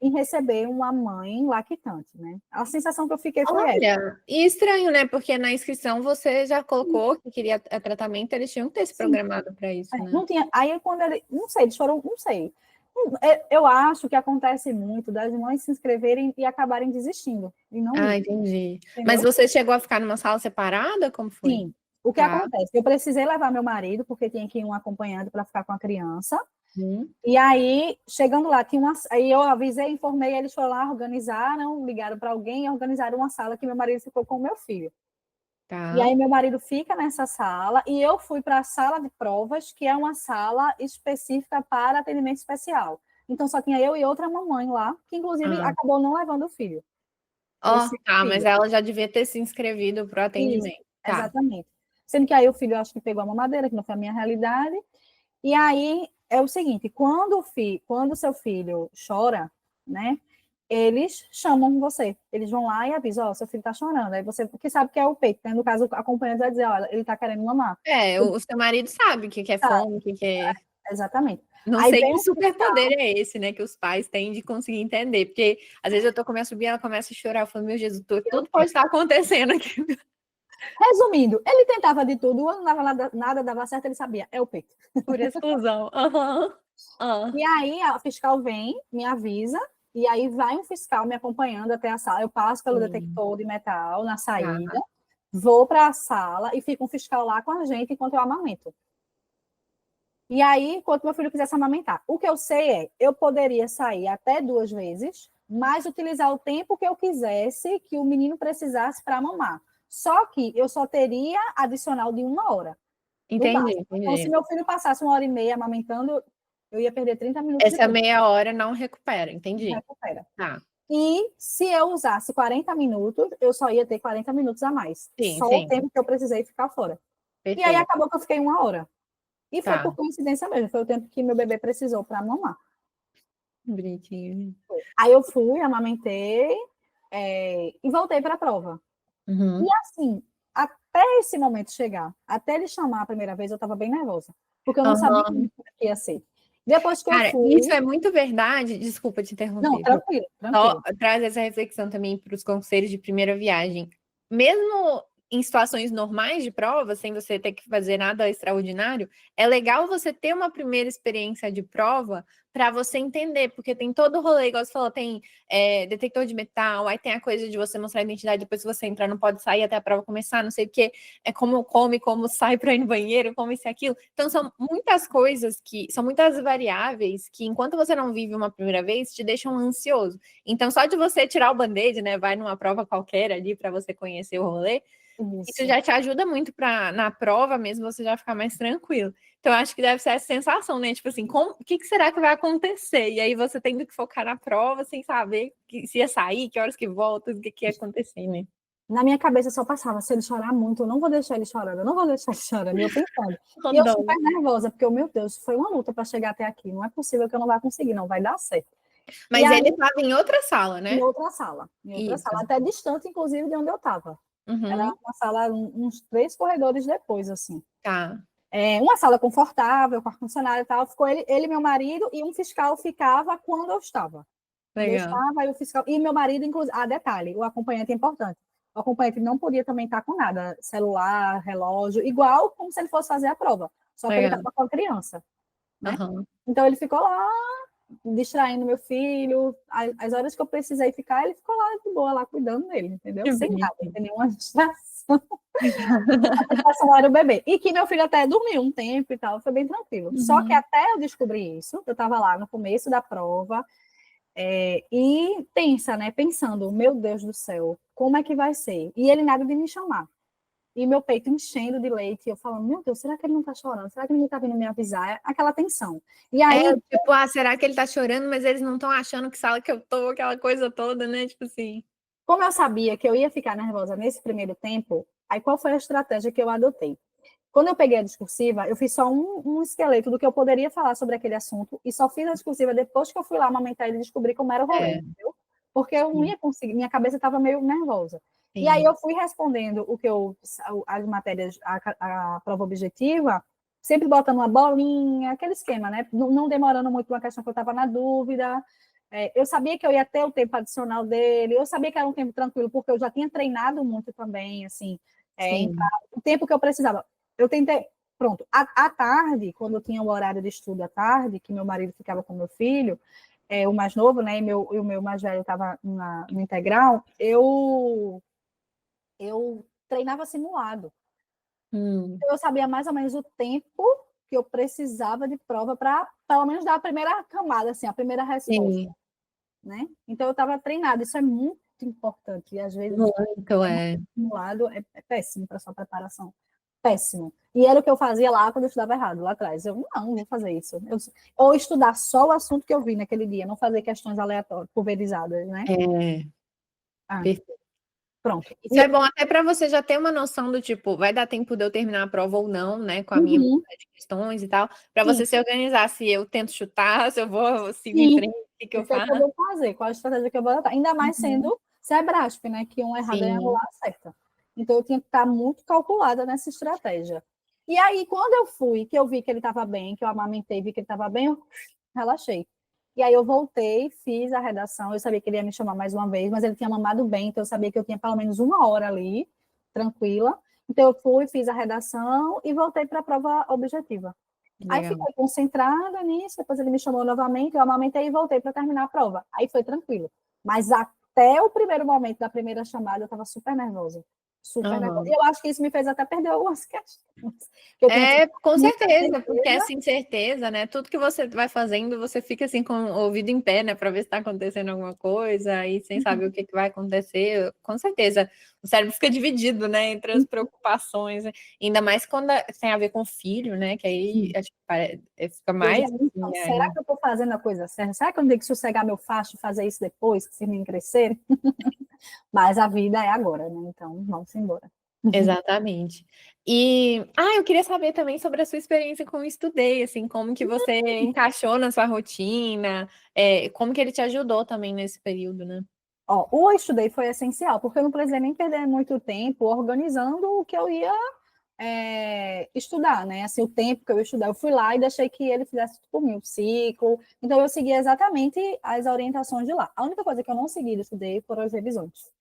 em receber uma mãe lactante, né? A sensação que eu fiquei foi essa. Olha, e estranho, né? Porque na inscrição você já colocou que queria tratamento, eles tinham que ter se Sim. programado para isso, né? Não tinha. Aí quando não sei, eles foram, não sei. Eu acho que acontece muito das mães se inscreverem e acabarem desistindo. E não Ah, ir, entendi. Mas entendeu? você chegou a ficar numa sala separada? Como foi? Sim. O que Tá. acontece? Eu precisei levar meu marido, porque tinha que ir um acompanhante para ficar com a criança. Hum. E aí, chegando lá, aí eu avisei, informei, eles foram lá, organizaram, ligaram para alguém e organizaram uma sala que meu marido ficou com o meu filho. E Tá. aí, meu marido fica nessa sala e eu fui para a sala de provas, que é uma sala específica para atendimento especial. Então, só tinha eu e outra mamãe lá, que inclusive Ah. acabou não levando o filho. Ó, Esse tá, mas filho. ela já devia ter se inscrevido pro Isso, atendimento. Tá. exatamente. Sendo que aí o filho, eu acho que pegou a mamadeira, que não foi a minha realidade. E aí é o seguinte, quando o seu filho chora, né, eles chamam você. Eles vão lá e avisam, ó, seu filho tá chorando. Aí você, que sabe que é o peito, né? No caso, a acompanhante vai dizer, olha, ele tá querendo mamar. É, o seu marido sabe o que que é Tá, fome, o que que é. exatamente. Não Aí sei vem que um fiscal, superpoder é esse, né, que os pais têm de conseguir entender, porque às vezes eu tô com a minha sobrinha, ela começa a chorar, eu falo, meu Jesus, tudo pode estar acontecendo aqui. resumindo, ele tentava de tudo, não dava nada dava certo, ele sabia, é o peito. Por exclusão. Aham. Ah. E aí a fiscal vem, me avisa, e aí vai um fiscal me acompanhando até a sala. Eu passo pelo detector de metal na saída, Tá. vou para a sala e fica um fiscal lá com a gente enquanto eu amamento. E aí, enquanto meu filho quisesse amamentar, o que eu sei é, eu poderia sair até 2 vezes, mas utilizar o tempo que eu quisesse, que o menino precisasse para mamar. Só que eu só teria adicional de 1 hora, no Entendi, básico. Então, se entendi. meu filho passasse 1 hora e meia amamentando, eu ia perder 30 minutos de Essa tempo. meia hora não recupera, entendi. Recupera. Tá. E se eu usasse 40 minutos, eu só ia ter 40 minutos a mais. Sim, Só o sim. tempo que eu precisei ficar fora. E aí Perfeito. acabou que eu fiquei 1 hora. E foi Tá. por coincidência mesmo, foi o tempo que meu bebê precisou para mamar. Bonitinho. Aí eu fui, amamentei e voltei para a prova. E Uhum. assim, até esse momento chegar, até ele chamar a primeira vez, eu estava bem nervosa, porque eu não sabia Aham. como que ia ser. Depois que eu Cara, fui. isso é muito verdade. Desculpa te Não, interromper, viu? tranquilo, Só tranquilo. traz essa reflexão também para os conselhos de primeira viagem. Mesmo em situações normais de prova, sem você ter que fazer nada extraordinário, é legal você ter uma primeira experiência de prova para você entender, porque tem todo o rolê, igual você falou, tem detector de metal, aí tem a coisa de você mostrar a identidade, depois se você entrar não pode sair até a prova começar, não sei o quê, é como come, como sai para ir no banheiro, como isso e aquilo. Então são muitas coisas são muitas variáveis que enquanto você não vive uma primeira vez, te deixam ansioso. Então, só de você tirar o band-aid, né? Vai numa prova qualquer ali para você conhecer o rolê, isso Isso. já te ajuda muito para na prova mesmo você já ficar mais tranquilo. Então, acho que deve ser essa sensação, né? Tipo assim, o que será que vai acontecer? E aí você tendo que focar na prova sem saber se ia sair, que horas que volta, o que ia acontecer, né? Na minha cabeça só passava, se ele chorar muito, eu não vou deixar ele chorando, eu não vou deixar ele chorando, e eu pensando. E eu super Rodando. nervosa, porque, meu Deus, foi uma luta para chegar até aqui, não é possível que eu não vá conseguir, não vai dar certo. E Mas aí, ele estava em outra sala, né? em outra Isso. sala, até distante, inclusive, de onde eu estava. Era Uhum. uma sala, uns 3 corredores depois, assim. Tá. Uma sala confortável, com ar-condicionado e tal, ficou ele, meu marido, e um fiscal ficava quando eu estava. Quando eu Legal. estava, aí o fiscal. E meu marido, inclusive. Ah, detalhe: o acompanhante é importante. O acompanhante não podia também estar com nada, celular, relógio, igual como se ele fosse fazer a prova. Só que ele Legal. estava com a criança, né? Uhum. Então ele ficou lá, distraindo meu filho. As horas que eu precisei ficar, ele ficou lá de boa, lá cuidando dele, entendeu? Que Sem nada, bonitinho. sem nenhuma distração. A distração era o bebê. E que meu filho até dormiu um tempo e tal, foi bem tranquilo. Só que Uhum. até eu descobrir isso, eu estava lá no começo da prova. E pensa, né? Pensando, meu Deus do céu, como é que vai ser? E ele nada de me chamar. e meu peito enchendo de leite, e eu falando, meu Deus, será que ele não tá chorando? Será que ninguém tá vindo me avisar? Aquela tensão. E aí, Tipo, será que ele tá chorando, mas eles não estão achando que sala que eu tô, aquela coisa toda, né? Tipo assim. como eu sabia que eu ia ficar nervosa nesse primeiro tempo, aí qual foi a estratégia que eu adotei? Quando eu peguei a discursiva, eu fiz só um esqueleto do que eu poderia falar sobre aquele assunto e só fiz a discursiva depois que eu fui lá amamentar ele e descobri como era o rolê, entendeu? Porque eu não ia conseguir, minha cabeça estava meio nervosa. E aí eu fui respondendo as matérias, a prova objetiva, sempre botando uma bolinha, aquele esquema, né? Não demorando muito uma questão que eu estava na dúvida. Eu sabia que eu ia ter o tempo adicional dele, eu sabia que era um tempo tranquilo, porque eu já tinha treinado muito também, assim, o tempo que eu precisava. Eu tentei, pronto, à tarde, quando eu tinha o horário de estudo à tarde, que meu marido ficava com meu filho, o mais novo, né, e o meu mais velho estava no integral, eu treinava simulado. Então, eu sabia mais ou menos o tempo que eu precisava de prova para, pelo menos, dar a primeira camada, assim, a primeira resposta. Né? Então, eu estava treinada. Isso é muito importante. E, às vezes, simulado é péssimo para sua preparação. Péssimo. E era o que eu fazia lá quando eu estudava errado, lá atrás. Eu não vou fazer isso. Ou estudar só o assunto que eu vi naquele dia, não fazer questões aleatórias, pulverizadas, né? Perfeito. Pronto. Isso é bom até para você já ter uma noção do tipo, vai dar tempo de eu terminar a prova ou não, né? Com a minha de questões e tal, para você se organizar, se eu tento chutar, se eu vou seguir em frente, o que eu faço. O que eu vou fazer? Qual a estratégia que eu vou adotar? Ainda mais sendo Sebrasp, né? Que um errado é anular a certa. Então, eu tinha que estar muito calculada nessa estratégia. E aí, quando eu fui, que eu vi que ele estava bem, que eu amamentei, vi que ele estava bem, eu relaxei. E aí eu voltei, fiz a redação, eu sabia que ele ia me chamar mais uma vez, mas ele tinha mamado bem, então eu sabia que eu tinha pelo menos uma hora ali, tranquila. Então eu fui, fiz a redação e voltei para a prova objetiva. Legal. Aí fiquei concentrada nisso, depois ele me chamou novamente, eu amamentei e voltei para terminar a prova. Aí foi tranquilo. Mas até o primeiro momento da primeira chamada, eu estava super nervosa. Super nervosa. E eu acho que isso me fez até perder algumas questões. Com certeza, porque essa incerteza, né? Tudo que você vai fazendo, você fica assim com o ouvido em pé, né? Para ver se está acontecendo alguma coisa, e sem saber o que vai acontecer. Com certeza, o cérebro fica dividido, né? Entre as preocupações, ainda mais quando tem a ver com o filho, né? Que aí acho que fica mais. Será que eu estou fazendo a coisa certa? Será que eu tenho que sossegar meu facho e fazer isso depois, que se me crescer? Mas a vida é agora, né? Então, vamos embora. Exatamente. E, eu queria saber também sobre a sua experiência com o Estudei, assim, como que você encaixou na sua rotina, como que ele te ajudou também nesse período, né? O Estudei foi essencial, porque eu não precisei nem perder muito tempo organizando o que eu ia estudar, né? Assim, o tempo que eu ia estudar, eu fui lá e deixei que ele fizesse por mim, o ciclo. Então, eu segui exatamente as orientações de lá. A única coisa que eu não segui do Estudei foram as revisões.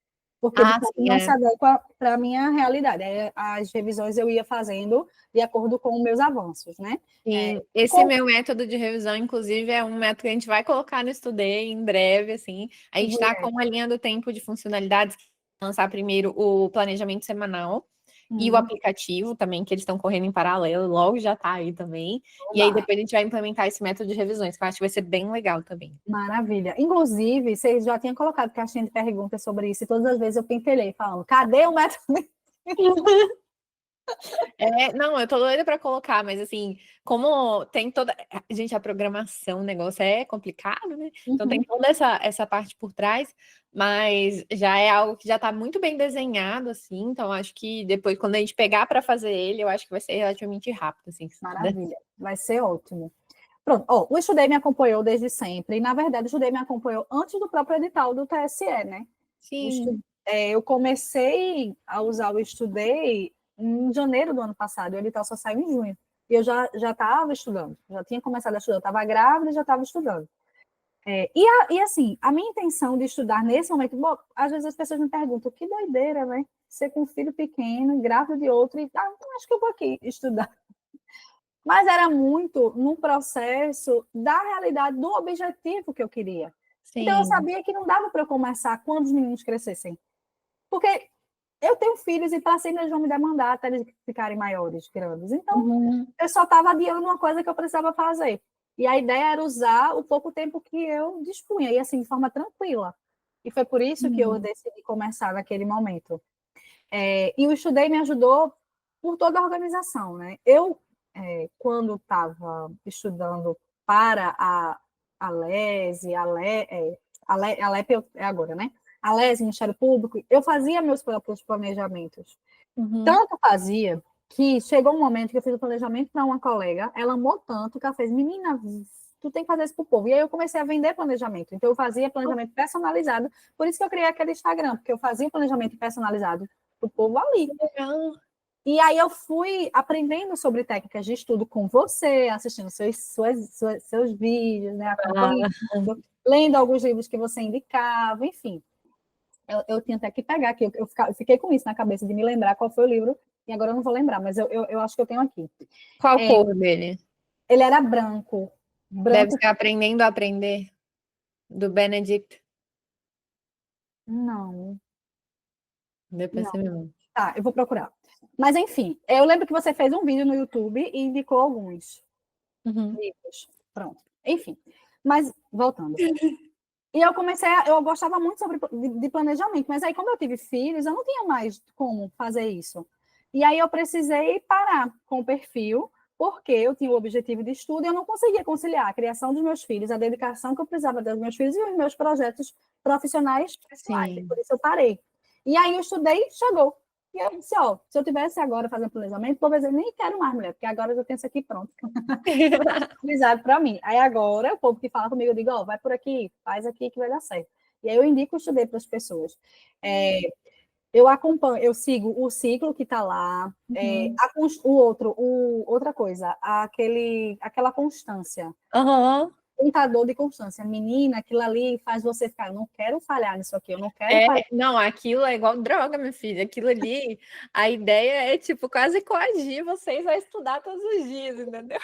Porque não se adequa para a minha realidade. As revisões eu ia fazendo de acordo com os meus avanços, né? Sim, esse meu método de revisão, inclusive, é um método que a gente vai colocar no Estudei em breve, assim. A gente está com uma linha do tempo de funcionalidades, lançar primeiro o planejamento semanal e o aplicativo também, que eles estão correndo em paralelo, logo já está aí também. E aí depois a gente vai implementar esse método de revisões, que eu acho que vai ser bem legal também. Maravilha. Inclusive, vocês já tinham colocado caixinha de perguntas sobre isso, e todas as vezes eu pentelhei, falando, cadê o método? Não, eu tô doida para colocar, mas assim, como tem toda. Gente, a programação, o negócio é complicado, né? Então tem toda essa parte por trás, mas já é algo que já tá muito bem desenhado, assim. Então, acho que depois, quando a gente pegar para fazer ele, eu acho que vai ser relativamente rápido, assim. Maravilha, vai ser ótimo. Pronto, o Estudei me acompanhou desde sempre, e na verdade o Estudei me acompanhou antes do próprio edital do TSE, né? Sim. Eu comecei a usar o Estudei em janeiro do ano passado, o edital só saiu em junho. E eu já estava estudando, já tinha começado a estudar, eu estava grávida e já estava estudando. E assim, a minha intenção de estudar nesse momento, bom, às vezes as pessoas me perguntam, que doideira, né? Ser com um filho pequeno, grávida de outro, e acho que eu vou aqui estudar. Mas era muito no processo da realidade, do objetivo que eu queria. Sim. Então, eu sabia que não dava para eu começar quando os meninos crescessem. Porque eu tenho filhos e para sempre eles vão me demandar até eles ficarem maiores, grandes. Então, eu só estava adiando uma coisa que eu precisava fazer. E a ideia era usar o pouco tempo que eu dispunha, e assim, de forma tranquila. E foi por isso que eu decidi começar naquele momento. E o Estudei me ajudou por toda a organização, né? Eu, quando estava estudando para a LESE, a LEP é agora, né? A LESE, Ministério Público, eu fazia meus próprios planejamentos. Tanto fazia que chegou um momento que eu fiz o planejamento para uma colega, ela amou tanto que ela fez, menina, tu tem que fazer isso pro povo. E aí eu comecei a vender planejamento. Então eu fazia planejamento personalizado, por isso que eu criei aquele Instagram, porque eu fazia planejamento personalizado pro povo ali. Legal. E aí eu fui aprendendo sobre técnicas de estudo com você, assistindo seus vídeos, né, acompanhando, lendo alguns livros que você indicava, enfim. Eu tinha até que pegar aqui, eu fiquei com isso na cabeça, de me lembrar qual foi o livro, e agora eu não vou lembrar, mas eu acho que eu tenho aqui. Qual cor dele? Ele era branco. Deve ser Aprendendo a Aprender, do Benedict. Não. Depois você me manda. Tá, eu vou procurar. Mas, enfim, eu lembro que você fez um vídeo no YouTube e indicou alguns livros. Pronto. Enfim, mas, voltando. E eu gostava muito de planejamento, mas aí, como eu tive filhos, eu não tinha mais como fazer isso. E aí eu precisei parar com o perfil, porque eu tinha o objetivo de estudo e eu não conseguia conciliar a criação dos meus filhos, a dedicação que eu precisava dos meus filhos e os meus projetos profissionais pessoais. Por isso eu parei. E aí eu estudei, chegou. E eu disse, ó, se eu tivesse agora fazendo planejamento, talvez eu nem quero mais, mulher, porque agora eu já tenho isso aqui pronto. Organizado para mim. Aí agora, o povo que fala comigo, eu digo, ó, vai por aqui, faz aqui que vai dar certo. E aí eu indico, estudei para as pessoas. Eu acompanho, eu sigo o ciclo que está lá, outra coisa, aquela constância. Tentador de constância. Menina, aquilo ali faz você ficar, eu não quero falhar nisso aqui, eu não quero falhar. Não, aquilo é igual droga, minha filha. Aquilo ali, a ideia é, tipo, quase coagir vocês a estudar todos os dias, entendeu?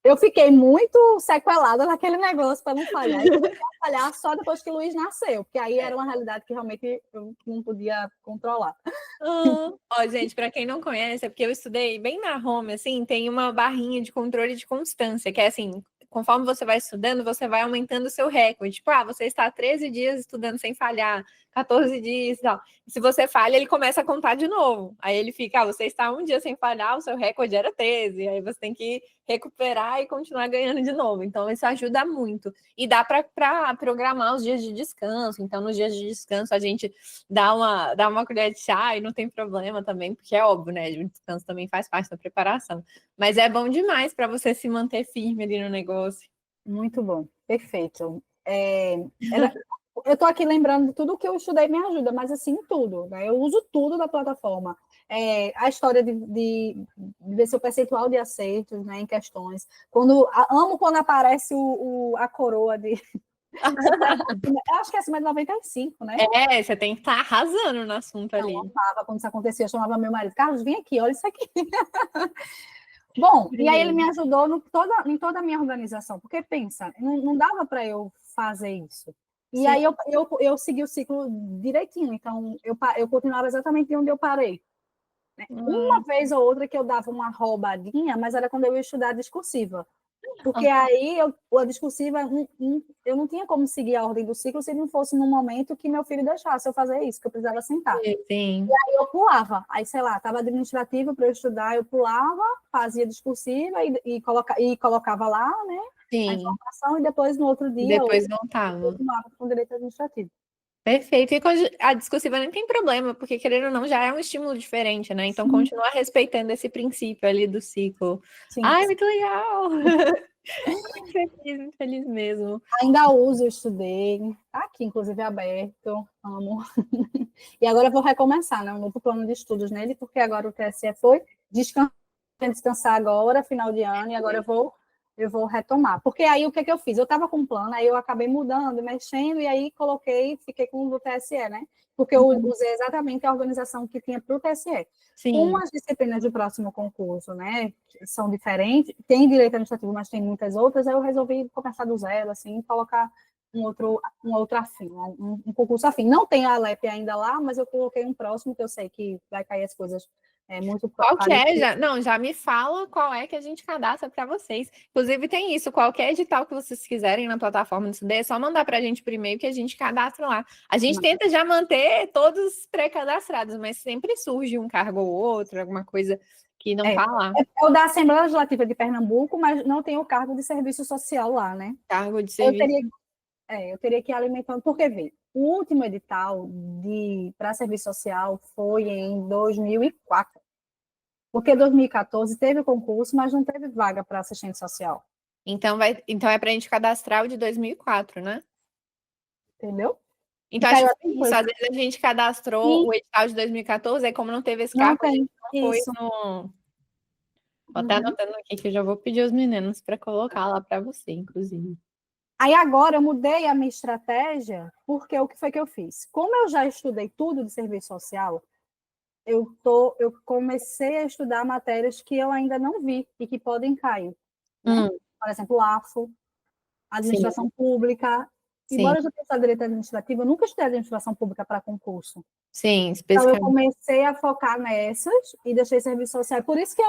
Eu fiquei muito sequelada naquele negócio para não falhar. E comecei a falhar só depois que o Luiz nasceu, porque aí era uma realidade que realmente eu não podia controlar. Ó, gente, para quem não conhece, é porque eu estudei bem na home, assim, tem uma barrinha de controle de constância, que é assim, conforme você vai estudando, você vai aumentando o seu recorde. Tipo, você está 13 dias estudando sem falhar, 14 dias e tal. E se você falha, ele começa a contar de novo. Aí ele fica, você está um dia sem falhar, o seu recorde era 13. Aí você tem que recuperar e continuar ganhando de novo. Então, isso ajuda muito. E dá para programar os dias de descanso. Então, nos dias de descanso, a gente dá uma colher de chá e não tem problema também, porque é óbvio, né? O descanso também faz parte da preparação. Mas é bom demais para você se manter firme ali no negócio. Muito bom, perfeito. Eu estou aqui lembrando de tudo que eu estudei me ajuda, mas assim, tudo, né? Eu uso tudo da plataforma. A história de ver seu percentual de acertos, né, em questões. Amo quando aparece a coroa de. Eu acho que é acima de 95, né? Você tem que estar arrasando no assunto ali. Eu amava quando isso acontecia, eu chamava meu marido, Carlos, vem aqui, olha isso aqui. Bom, e aí ele me ajudou em toda a minha organização, porque pensa, não dava para eu fazer isso. E aí eu segui o ciclo direitinho, então eu continuava exatamente onde eu parei. Uma vez ou outra que eu dava uma roubadinha, mas era quando eu ia estudar discursiva. Porque aí a discursiva, eu não tinha como seguir a ordem do ciclo se não fosse no momento que meu filho deixasse eu fazer isso, que eu precisava sentar. Sim. E aí eu pulava. Aí, sei lá, estava administrativa para eu estudar, eu pulava, fazia discursiva e colocava lá, né? Sim. A informação, e depois no outro dia depois voltava. Eu tomava com direito administrativo. Perfeito. E a discursiva nem tem problema, porque querendo ou não, já é um estímulo diferente, né? Então, continuar respeitando esse princípio ali do ciclo. Sim. Ai, muito legal! Muito feliz mesmo. Ainda uso, eu estudei. Tá aqui, inclusive, aberto. Amo. E agora eu vou recomeçar, né? Um novo plano de estudos nele, porque agora o TSE foi descansar agora, final de ano, e agora eu vou retomar. Porque aí o que eu fiz? Eu estava com um plano, aí eu acabei mudando, mexendo, e aí fiquei com o do TSE, né? Porque eu usei exatamente a organização que tinha para o TSE. Sim. Como as disciplinas do próximo concurso, né, são diferentes, tem direito administrativo, mas tem muitas outras, aí eu resolvi começar do zero, assim, colocar um outro afim, um concurso afim. Não tem a Alep ainda lá, mas eu coloquei um próximo, que eu sei que vai cair as coisas É muito Qual que é? parecido. Já me fala qual é que a gente cadastra para vocês. Inclusive, tem isso. Qualquer edital que vocês quiserem na plataforma do CD, é só mandar para a gente por e-mail que a gente cadastra lá. A gente tenta já manter todos pré-cadastrados, mas sempre surge um cargo ou outro, alguma coisa que não tá lá. É o da Assembleia Legislativa de Pernambuco, mas não tem o cargo de serviço social lá, né? Cargo de Eu serviço. teria que ir alimentando, porque vê, o último edital para serviço social foi em 2004, porque 2014 teve o concurso, mas não teve vaga para assistente social. Então é para a gente cadastrar o de 2004, né? Entendeu? Então acho que foi isso. Às vezes a gente cadastrou o edital de 2014, aí como não teve esse cargo, a gente não foi isso. no... Vou até anotando aqui que eu já vou pedir aos meninos para colocar lá para você, inclusive. Aí agora eu mudei a minha estratégia, porque o que foi que eu fiz? Como eu já estudei tudo de serviço social, eu comecei a estudar matérias que eu ainda não vi e que podem cair. Né? Por exemplo, AFO, administração pública. Embora eu já tenha estudado direito administrativo, eu nunca estudei administração pública para concurso. Sim, Então, eu especificamente. comecei a focar nessas e deixei serviço social. Por isso que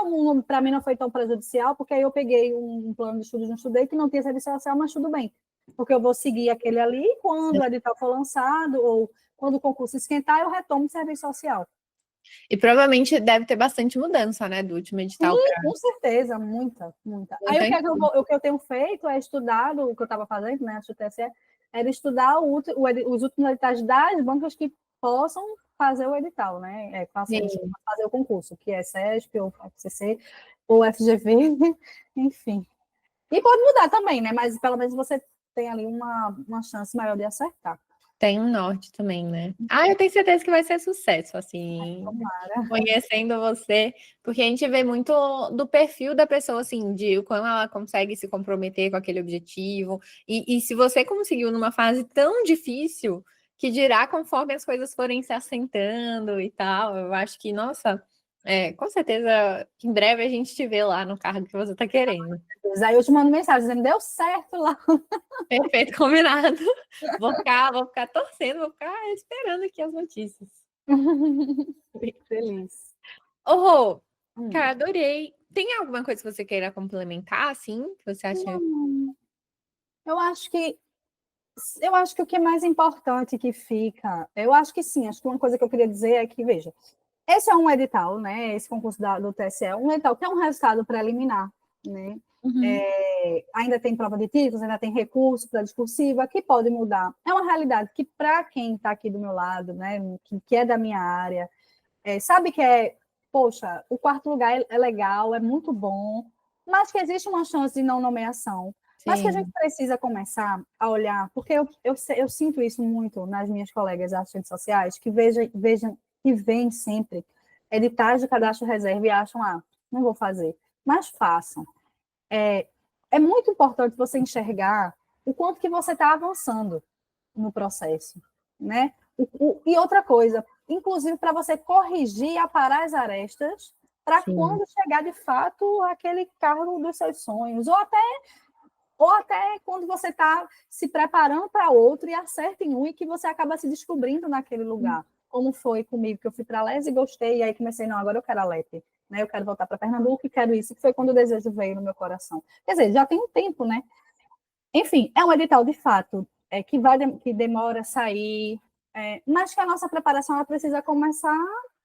para mim não foi tão prejudicial, porque aí eu peguei um plano de estudos, não estudei, que não tinha serviço social, mas tudo bem. Porque eu vou seguir aquele ali, quando o edital for lançado, ou quando o concurso esquentar, eu retomo o serviço social. E provavelmente deve ter bastante mudança, né, do último edital. Sim, com certeza, muita, muita. Aí o que eu tenho feito é estudar, o que eu estava fazendo, né, a TSE, era estudar os últimos editais das bancas que possam fazer o edital, né, fazer o concurso, que é SESP, ou FCC, ou FGV, enfim. E pode mudar também, né, mas pelo menos você tem ali uma chance maior de acertar. Tem um norte também, né? Eu tenho certeza que vai ser sucesso, assim, conhecendo você, porque a gente vê muito do perfil da pessoa, assim, de como ela consegue se comprometer com aquele objetivo, e se você conseguiu numa fase tão difícil, que dirá conforme as coisas forem se assentando e tal, eu acho que, nossa, com certeza, em breve a gente te vê lá no cargo que você tá querendo. Aí eu te mando mensagem dizendo, deu certo lá. Perfeito, combinado. Vou ficar torcendo, vou ficar esperando aqui as notícias. Fico feliz. Rô, cara, adorei. Tem alguma coisa que você queira complementar, assim, que você acha? Eu acho que o que é mais importante que fica, eu acho que sim, acho que uma coisa que eu queria dizer é que, veja, esse é um edital, né? Esse concurso do TSE é um edital que é um resultado preliminar, né? Ainda tem prova de títulos, ainda tem recurso para discursiva, que pode mudar. É uma realidade que, para quem está aqui do meu lado, né, que é da minha área, sabe que poxa, o quarto lugar é legal, é muito bom, mas que existe uma chance de não nomeação. Sim. Mas que a gente precisa começar a olhar, porque eu sinto isso muito nas minhas colegas assistentes sociais, que que veem sempre editais de cadastro reserva e acham, não vou fazer, mas façam. É muito importante você enxergar o quanto que você está avançando no processo, né? E outra coisa, inclusive para você corrigir e aparar as arestas para quando chegar de fato aquele cargo dos seus sonhos, ou até quando você está se preparando para outro e acerta em um e que você acaba se descobrindo naquele lugar, como foi comigo, que eu fui para a LES e gostei, e aí comecei, não, agora eu quero a LEP, né? Eu quero voltar para Pernambuco e quero isso, que foi quando o desejo veio no meu coração. Quer dizer, já tem um tempo, né? Enfim, é um edital de fato, que demora a sair, mas que a nossa preparação ela precisa começar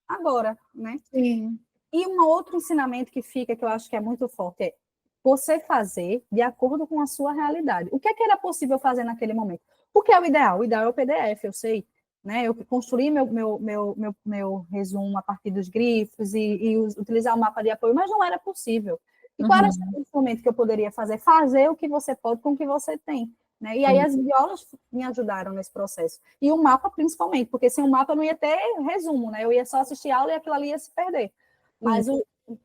agora, né? Sim. E um outro ensinamento que fica, que eu acho que é muito forte, é você fazer de acordo com a sua realidade. O que é que era possível fazer naquele momento? O que é o ideal? O ideal é o PDF, eu sei. Né? Eu construí meu resumo a partir dos grifos e utilizar o mapa de apoio, mas não era possível. E qual era o momento que eu poderia fazer? Fazer o que você pode com o que você tem. Né? E aí as violas me ajudaram nesse processo. E o mapa, principalmente, porque sem o mapa eu não ia ter resumo, né? Eu ia só assistir a aula e aquilo ali ia se perder. Mas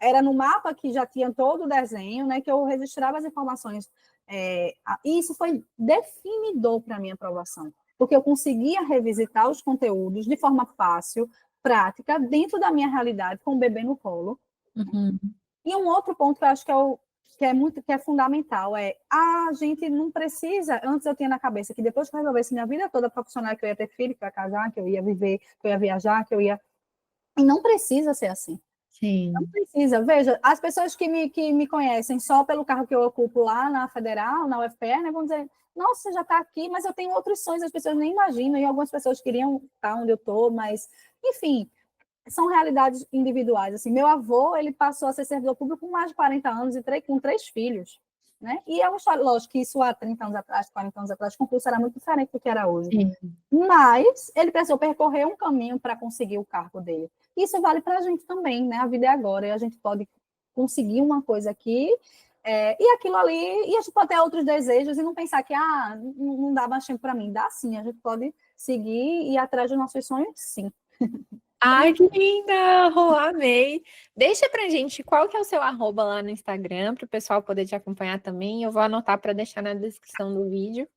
era no mapa que já tinha todo o desenho, né? Que eu registrava as informações. E isso foi definidor para a minha aprovação. Porque eu conseguia revisitar os conteúdos de forma fácil, prática, dentro da minha realidade, com o bebê no colo. E um outro ponto que eu acho que é fundamental a gente não precisa, antes eu tinha na cabeça que depois que eu resolvesse minha vida toda profissional, que eu ia ter filho, que eu ia casar, que eu ia viver, que eu ia viajar, que eu ia... E não precisa ser assim. Não Sim. precisa. Veja, as pessoas que me conhecem só pelo cargo que eu ocupo lá na Federal, na UFPE, né, vão dizer, nossa, você já está aqui, mas eu tenho outros sonhos, as pessoas nem imaginam, e algumas pessoas queriam estar onde eu estou, mas, enfim, são realidades individuais. Assim, meu avô, ele passou a ser servidor público com mais de 40 anos e com 3 filhos. Né? E é uma história, lógico que isso há 30 anos atrás, 40 anos atrás, o concurso era muito diferente do que era hoje. Sim. Mas ele precisou percorrer um caminho para conseguir o cargo dele. Isso vale para a gente também, né? A vida é agora, e a gente pode conseguir uma coisa aqui, e aquilo ali, e a gente pode ter outros desejos e não pensar que não dá mais tempo para mim. Dá sim, a gente pode seguir e ir atrás dos nossos sonhos, sim. Ai, que linda! Rô, amei! Deixa pra gente qual que é o seu arroba lá no Instagram, para o pessoal poder te acompanhar também. Eu vou anotar para deixar na descrição do vídeo.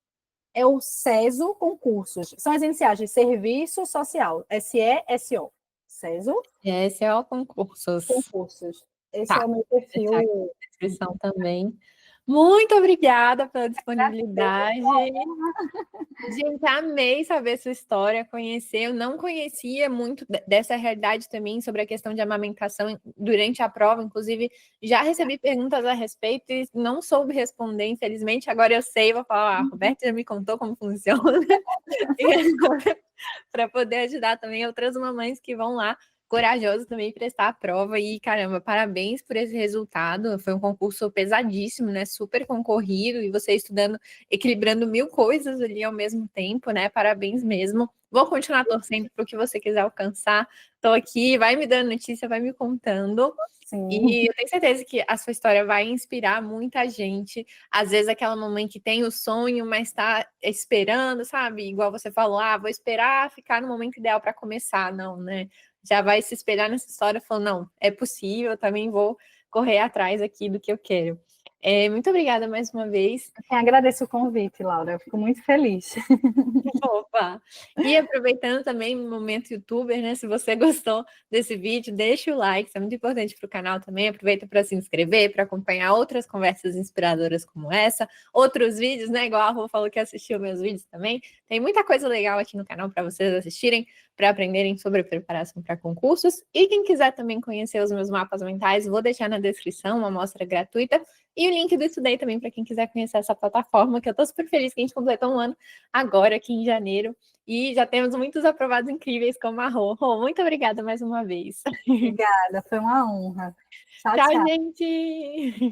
É o SESO Concursos. São as iniciais de Serviço Social. SESO. SESO Esse é o concursos. Concursos. Esse é Tá, o meu vou deixar aqui perfil. na descrição também. Muito obrigada pela disponibilidade. Gente, amei saber sua história, conhecer. Eu não conhecia muito dessa realidade também sobre a questão de amamentação durante a prova. Inclusive, já recebi perguntas a respeito e não soube responder, infelizmente. Agora eu sei, vou falar, a Roberta já me contou como funciona. Para poder ajudar também outras mamães que vão lá corajosas também prestar a prova. E caramba, parabéns por esse resultado. Foi um concurso pesadíssimo, né? Super concorrido, e você estudando, equilibrando mil coisas ali ao mesmo tempo, né? Parabéns mesmo. Vou continuar torcendo para o que você quiser alcançar. Estou aqui, vai me dando notícia, vai me contando. Sim. E eu tenho certeza que a sua história vai inspirar muita gente. Às vezes aquela mamãe que tem o sonho, mas está esperando, sabe? Igual você falou, vou esperar ficar no momento ideal para começar. Não, né? Já vai se espelhar nessa história e falar, não, é possível, eu também vou correr atrás aqui do que eu quero. Muito obrigada mais uma vez. Eu agradeço o convite, Laura. Eu fico muito feliz. Opa! E aproveitando também o momento youtuber, né? Se você gostou desse vídeo, deixa o like, isso é muito importante para o canal também. Aproveita para se inscrever, para acompanhar outras conversas inspiradoras como essa, outros vídeos, né? Igual a Rô falou que assistiu meus vídeos também. Tem muita coisa legal aqui no canal para vocês assistirem, para aprenderem sobre preparação para concursos. E quem quiser também conhecer os meus mapas mentais, vou deixar na descrição uma amostra gratuita e o link do Estudei também para quem quiser conhecer essa plataforma, que eu estou super feliz que a gente completou um ano agora, aqui em janeiro, e já temos muitos aprovados incríveis como a Rô. Rô, muito obrigada mais uma vez. Obrigada, foi uma honra. Tchau, Tchau, tchau. gente!